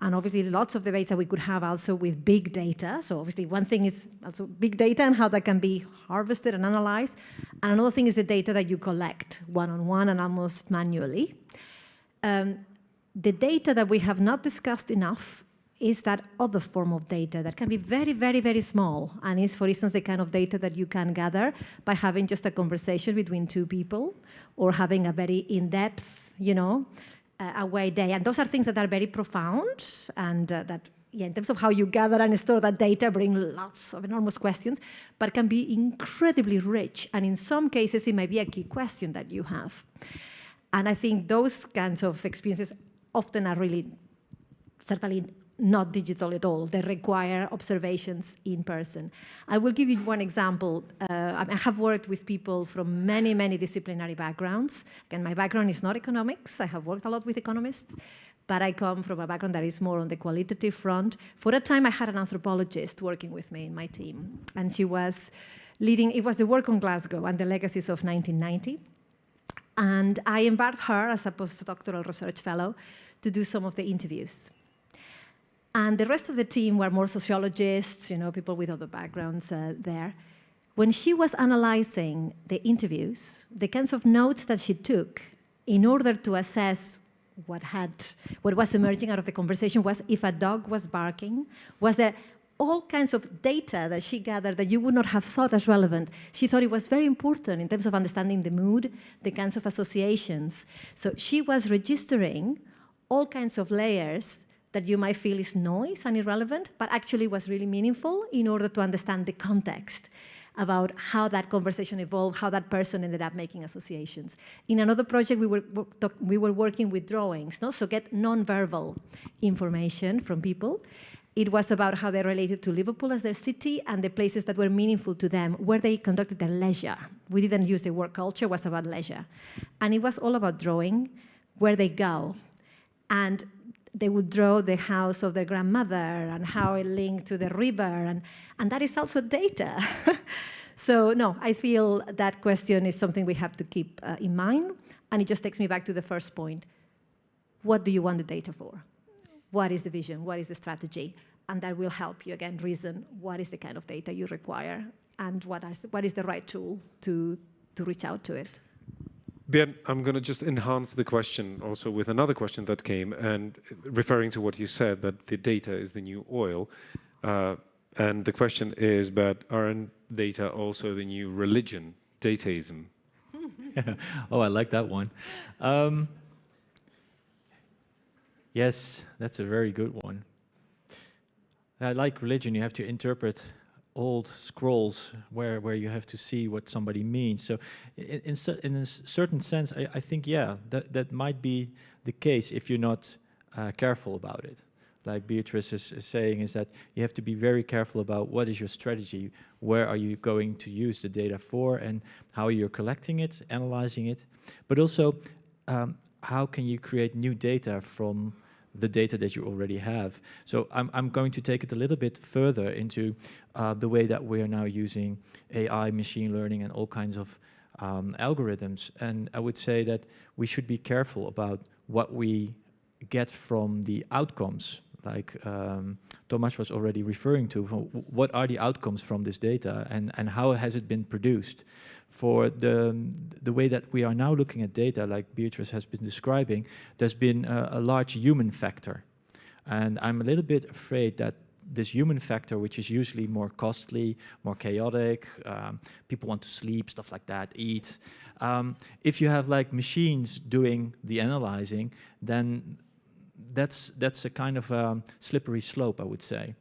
And obviously, lots of debates that we could have also with big data. So obviously, one thing is also big data and how that can be harvested and analyzed. And another thing is the data that you collect one-on-one and almost manually. The data that we have not discussed enough is that other form of data that can be very, very, very small, and is, for instance, the kind of data that you can gather by having just a conversation between two people or having a very in-depth, away day. And those are things that are very profound, and in terms of how you gather and store that data, bring lots of enormous questions, but can be incredibly rich. And in some cases, it may be a key question that you have. And I think those kinds of experiences often are really, certainly not digital at all. They require observations in person. I will give you one example. I have worked with people from many, many disciplinary backgrounds. Again, my background is not economics. I have worked a lot with economists, but I come from a background that is more on the qualitative front. For a time, I had an anthropologist working with me in my team, and she was leading, it was the work on Glasgow and the legacies of 1990. And I embarked her as a postdoctoral research fellow to do some of the interviews. And the rest of the team were more sociologists, people with other backgrounds there. When she was analyzing the interviews, the kinds of notes that she took in order to assess what was emerging out of the conversation was if a dog was barking, was there all kinds of data that she gathered that you would not have thought as relevant. She thought it was very important in terms of understanding the mood, the kinds of associations. So she was registering all kinds of layers that you might feel is noise and irrelevant, but actually was really meaningful in order to understand the context about how that conversation evolved, how that person ended up making associations. In another project, we were working with drawings, so get non-verbal information from people. It was about how they related to Liverpool as their city and the places that were meaningful to them, where they conducted their leisure. We didn't use the word culture, it was about leisure. And it was all about drawing, where they go. And they would draw the house of their grandmother and how it linked to the river, and that is also data. So no, I feel that question is something we have to keep in mind, and it just takes me back to the first point. What do you want the data for? What is the vision? What is the strategy? And that will help you, again, reason what is the kind of data you require and what is the right tool to reach out to it. Björn, I'm going to just enhance the question also with another question that came, and referring to what you said, that the data is the new oil. And the question is, but aren't data also the new religion, dataism? Oh, I like that one. Yes, that's a very good one. Like religion, you have to interpret old scrolls where you have to see what somebody means. So in a certain sense, I think, yeah, that might be the case if you're not careful about it. Like Beatriz is saying, is that you have to be very careful about what is your strategy, where are you going to use the data for, and how you're collecting it, analyzing it, but also how can you create new data from the data that you already have. So I'm going to take it a little bit further into the way that we are now using AI, machine learning, and all kinds of algorithms. And I would say that we should be careful about what we get from the outcomes. Like Tomáš was already referring to, what are the outcomes from this data, and how has it been produced? For the way that we are now looking at data, like Beatriz has been describing, there's been a large human factor. And I'm a little bit afraid that this human factor, which is usually more costly, more chaotic, people want to sleep, stuff like that, eat. If you have like machines doing the analyzing, then that's a kind of slippery slope, I would say.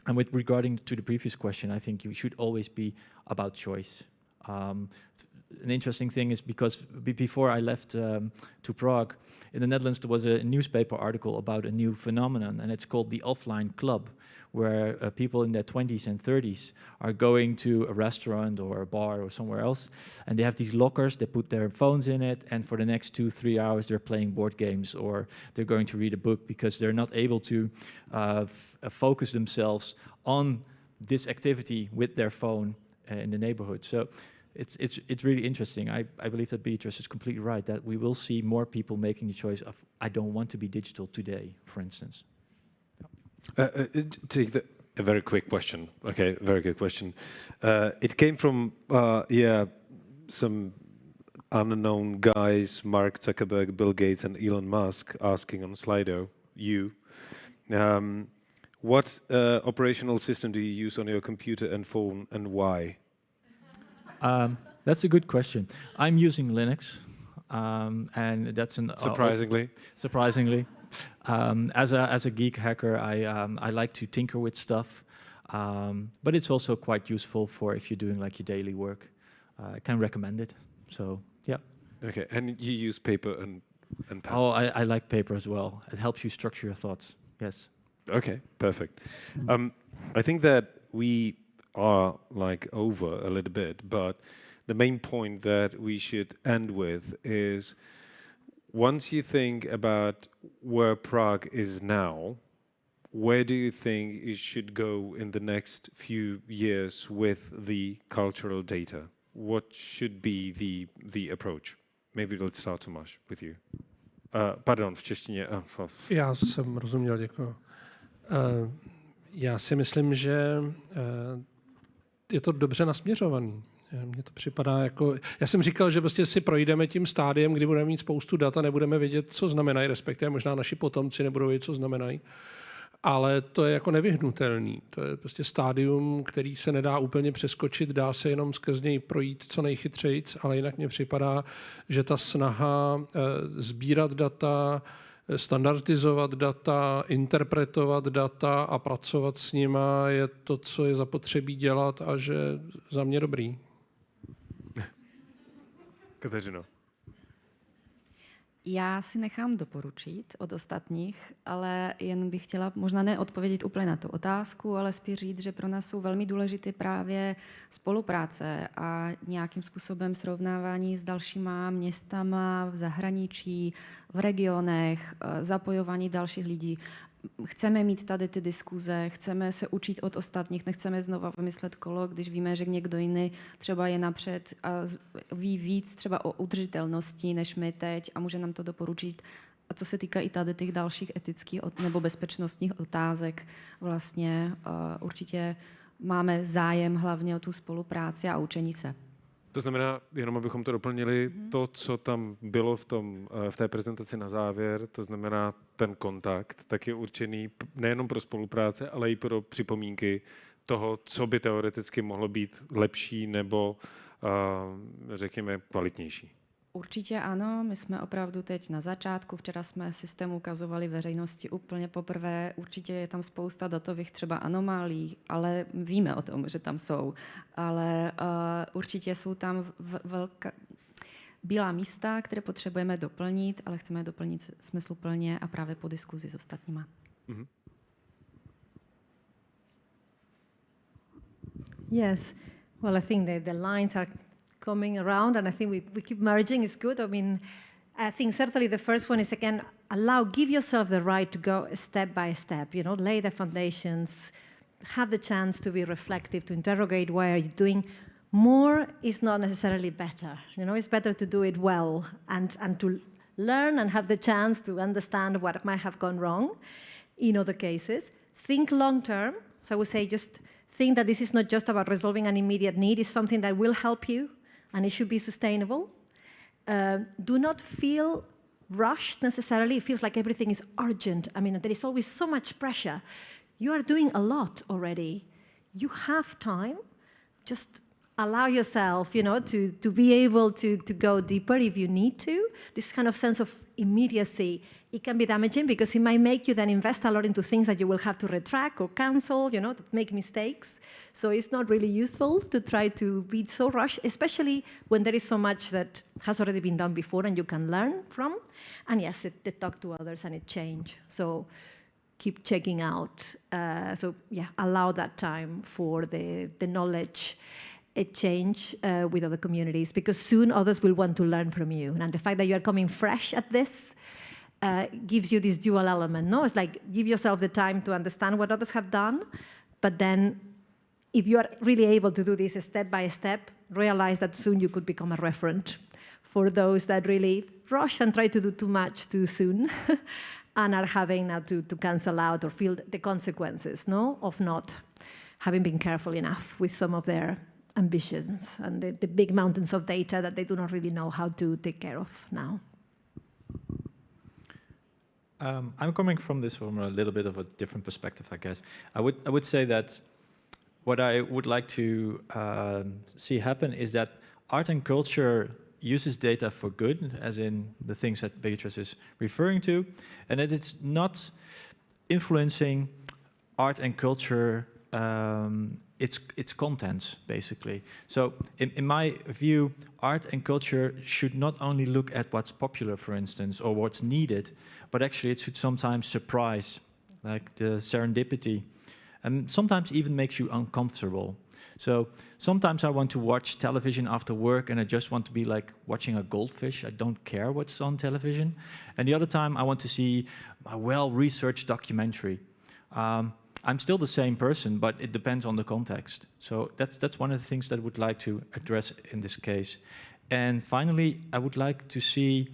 And with regarding to the previous question, I think you should always be about choice. An interesting thing is because before I left to Prague, in the Netherlands there was a newspaper article about a new phenomenon, and it's called the offline club, where people in their 20s and 30s are going to a restaurant or a bar or somewhere else, and they have these lockers, they put their phones in it, and for the next 2-3 hours they're playing board games or they're going to read a book because they're not able to focus themselves on this activity with their phone in the neighborhood. So it's really interesting. I believe that Beatriz is completely right, that we will see more people making the choice of, I don't want to be digital today, for instance. Take a very quick question. Okay, very good question. It came from, some unknown guys, Mark Zuckerberg, Bill Gates, and Elon Musk, asking on Slido, what operational system do you use on your computer and phone, and why? That's a good question. I'm using Linux, and that's an surprisingly. As a geek hacker, I like to tinker with stuff, but it's also quite useful for if you're doing like your daily work. I can recommend it. So yeah. Okay, and you use paper and pen? Oh, I like paper as well. It helps you structure your thoughts. Yes. Okay, perfect. I think that we are like over a little bit, but the main point that we should end with is, once you think about where Prague is now, where do you think it should go in the next few years with the cultural data? What should be the approach? Maybe let's start, Tomáš, with you. Pardon, v češtině. Já jsem rozuměl, děkuji. Já si myslím, že je to dobře nasměřovaný. Mně to připadá jako... Já jsem říkal, že prostě si projdeme tím stádiem, kdy budeme mít spoustu dat a nebudeme vědět, co znamenají, respektive možná naši potomci nebudou vědět, co znamenají. Ale to je jako nevyhnutelný. To je prostě stádium, který se nedá úplně přeskočit, dá se jenom skrz něj projít co nejchytřejc, ale jinak mně připadá, že ta snaha sbírat data, standardizovat data, interpretovat data a pracovat s nima je to, co je zapotřebí dělat, a že za mě dobrý. Katarzyno. Já si nechám doporučit od ostatních, ale jen bych chtěla možná neodpovědět úplně na tu otázku, ale spíš říct, že pro nás jsou velmi důležité právě spolupráce a nějakým způsobem srovnávání s dalšíma městama v zahraničí, v regionech, zapojování dalších lidí. Chceme mít tady ty diskuze, chceme se učit od ostatních, nechceme znova vymyslet kolo, když víme, že někdo jiný třeba je napřed a ví víc třeba o udržitelnosti než my teď a může nám to doporučit. A co se týká i tady těch dalších etických nebo bezpečnostních otázek, vlastně určitě máme zájem hlavně o tu spolupráci a učení se. To znamená, jenom abychom to doplnili, to, co tam bylo v té prezentaci na závěr, to znamená ten kontakt, tak je určený nejenom pro spolupráce, ale i pro připomínky toho, co by teoreticky mohlo být lepší nebo řekněme kvalitnější. Určitě ano, my jsme opravdu teď na začátku, včera jsme systém ukazovali veřejnosti úplně poprvé, určitě je tam spousta datových třeba anomálí, ale víme o tom, že tam jsou, ale určitě jsou tam velká bílá místa, které potřebujeme doplnit, ale chceme je doplnit smysluplně a právě po diskuzi s ostatníma. Mm-hmm. Yes, well, I think the lines are coming around, and I think we keep merging is good. I mean, I think certainly the first one is, again, give yourself the right to go step by step, lay the foundations, have the chance to be reflective, to interrogate why are you doing. More is not necessarily better. It's better to do it well and to learn and have the chance to understand what might have gone wrong in other cases. Think long term. So I would say just think that this is not just about resolving an immediate need, it's something that will help you and it should be sustainable. Do not feel rushed necessarily. It feels like everything is urgent. I mean, there is always so much pressure. You are doing a lot already. You have time. Just allow yourself, to be able to go deeper if you need to. This kind of sense of immediacy, it can be damaging because it might make you then invest a lot into things that you will have to retract or cancel, to make mistakes. So it's not really useful to try to be so rushed, especially when there is so much that has already been done before and you can learn from. And yes, they talk to others and it change. So keep checking out. Allow that time for the knowledge exchange with other communities, because soon others will want to learn from you. And the fact that you are coming fresh at this gives you this dual element. No, it's like give yourself the time to understand what others have done, but then if you are really able to do this step by step, realize that soon you could become a referent for those that really rush and try to do too much too soon and are having now to cancel out or feel the consequences, of not having been careful enough with some of their ambitions and the big mountains of data that they do not really know how to take care of now. I'm coming from this from a little bit of a different perspective, I guess. I would say that what I would like to see happen is that art and culture uses data for good, as in the things that Beatriz is referring to, and that it's not influencing art and culture, its contents, basically. So in my view, art and culture should not only look at what's popular, for instance, or what's needed, but actually it should sometimes surprise, like the serendipity, and sometimes even makes you uncomfortable. So sometimes I want to watch television after work and I just want to be like watching a goldfish. I don't care what's on television. And the other time I want to see a well-researched documentary. I'm still the same person, but it depends on the context. So that's one of the things that I would like to address in this case. And finally, I would like to see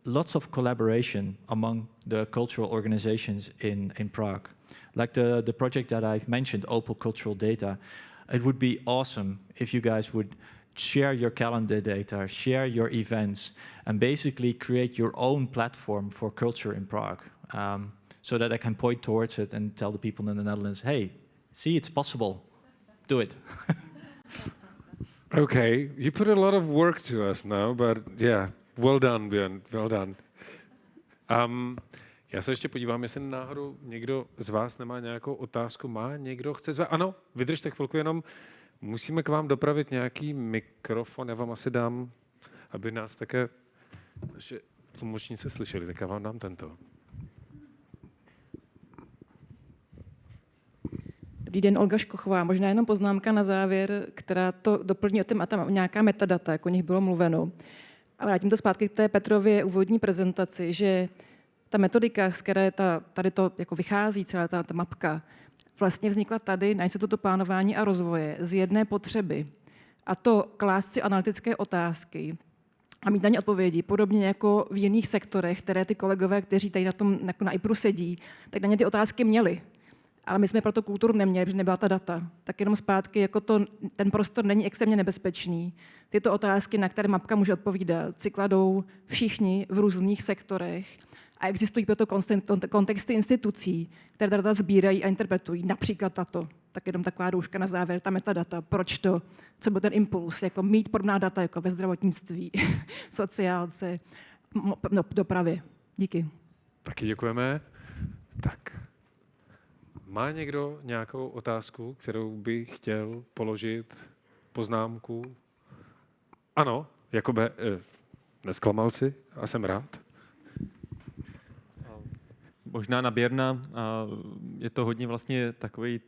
lots of collaboration among the cultural organizations in Prague. Like the project that I've mentioned, Opal Cultural Data. It would be awesome if you guys would share your calendar data, share your events, and basically create your own platform for culture in Prague. So that I can point towards it and tell the people in the Netherlands, hey, see, it's possible. Do it. Okay, you put a lot of work to us now, but yeah, well done, Björn, well done. Já se ještě podívám, jestli náhodou někdo z vás nemá nějakou otázku. Má někdo? Chce zvat? Ano, vydržte chvilku, jenom musíme k vám dopravit nějaký mikrofon. Já vám asi dám, aby nás také naše tlumočníci slyšeli, tak já vám dám tento. Dobrý den, Olga Škochová. Možná jenom poznámka na závěr, která to doplní o tom, a tam nějaká metadata, jak o nich bylo mluveno. A vrátím to zpátky k té Petrově úvodní prezentaci, že ta metodika, z které tady to jako vychází, celá ta mapka, vlastně vznikla tady na Institutu plánování a rozvoje z jedné potřeby. A to klást si analytické otázky a mít na ně odpovědi, podobně jako v jiných sektorech, které ty kolegové, kteří tady na tom jako na IPRu sedí, tak na ně ty otázky měli. Ale my jsme pro to kulturu neměli, protože nebyla ta data. Tak jenom zpátky, jako ten prostor není extrémně nebezpečný. Tyto otázky, na které mapka může odpovídat, si kladou všichni v různých sektorech a existují proto kontexty institucí, které data sbírají a interpretují. Například tato. Tak jenom taková douška na závěr, ta metadata. Proč to? Co byl ten impuls? Jako mít podobná data jako ve zdravotnictví, sociálce, dopravě. Díky. Taky děkujeme. Tak. Má někdo nějakou otázku, kterou by chtěl položit, poznámku? Ano, Jakube, nesklamal si a jsem rád. Možná na Björna, je to hodně vlastně takový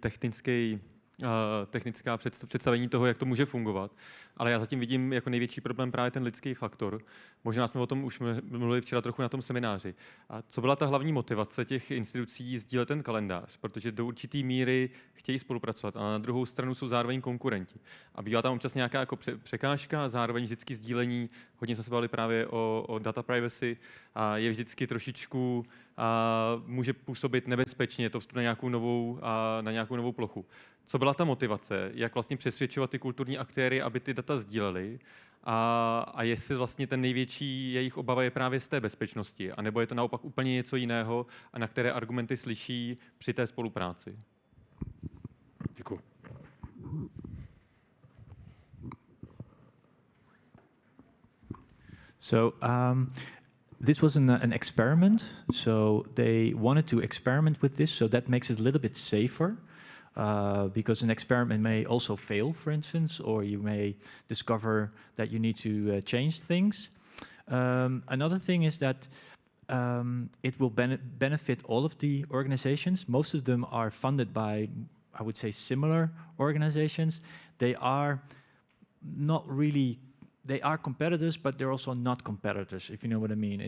technická představení toho, jak to může fungovat. Ale já zatím vidím jako největší problém právě ten lidský faktor. Možná jsme o tom už mluvili včera trochu na tom semináři. A co byla ta hlavní motivace těch institucí sdílet ten kalendář? Protože do určité míry chtějí spolupracovat, ale na druhou stranu jsou zároveň konkurenti. A bývá tam občas nějaká jako překážka, zároveň vždycky sdílení. Hodně jsme se bavili právě o data privacy a je vždycky trošičku může působit nebezpečně, to vstup na nějakou novou plochu. Co byla ta motivace? Jak vlastně přesvědčovat ty kulturní aktéry, aby ty data sdíleli? A jestli vlastně ten největší jejich obava je právě z té bezpečnosti, anebo je to naopak úplně něco jiného a na které argumenty slyší při té spolupráci? Děkuji. So this was an experiment. So they wanted to experiment with this, so that makes it a little bit safer. Because an experiment may also fail, for instance, or you may discover that you need to change things. Another thing is that it will benefit all of the organizations. Most of them are funded by, I would say, similar organizations. They are not really. They are competitors, but they're also not competitors, if you know what I mean.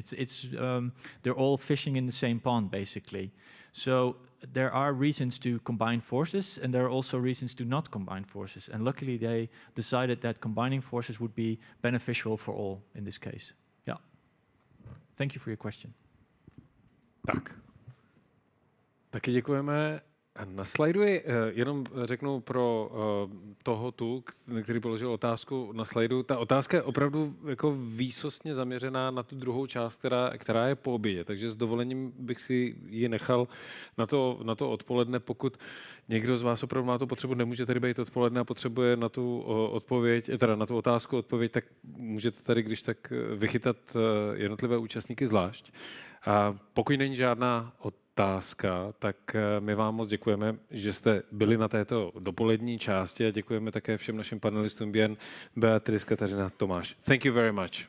They're all fishing in the same pond, basically. So there are reasons to combine forces, and there are also reasons to not combine forces. And luckily, they decided that combining forces would be beneficial for all in this case. Yeah. Thank you for your question. Tak. Taky děkujeme. Na slajdu jenom řeknu pro toho tu, který položil otázku na slajdu, ta otázka je opravdu jako výsostně zaměřená na tu druhou část, která je po obědě, takže s dovolením bych si ji nechal na to odpoledne, pokud někdo z vás opravdu má tu potřebu, nemůže tady být odpoledne a potřebuje na tu odpověď, teda na tu otázku odpověď, tak můžete tady když tak vychytat jednotlivé účastníky zvlášť. A pokud není žádná otázka, tak my vám moc děkujeme, že jste byli na této dopolední části a děkujeme také všem našim panelistům Björn, Beatriz, Katarzyna, Tomáš. Thank you very much.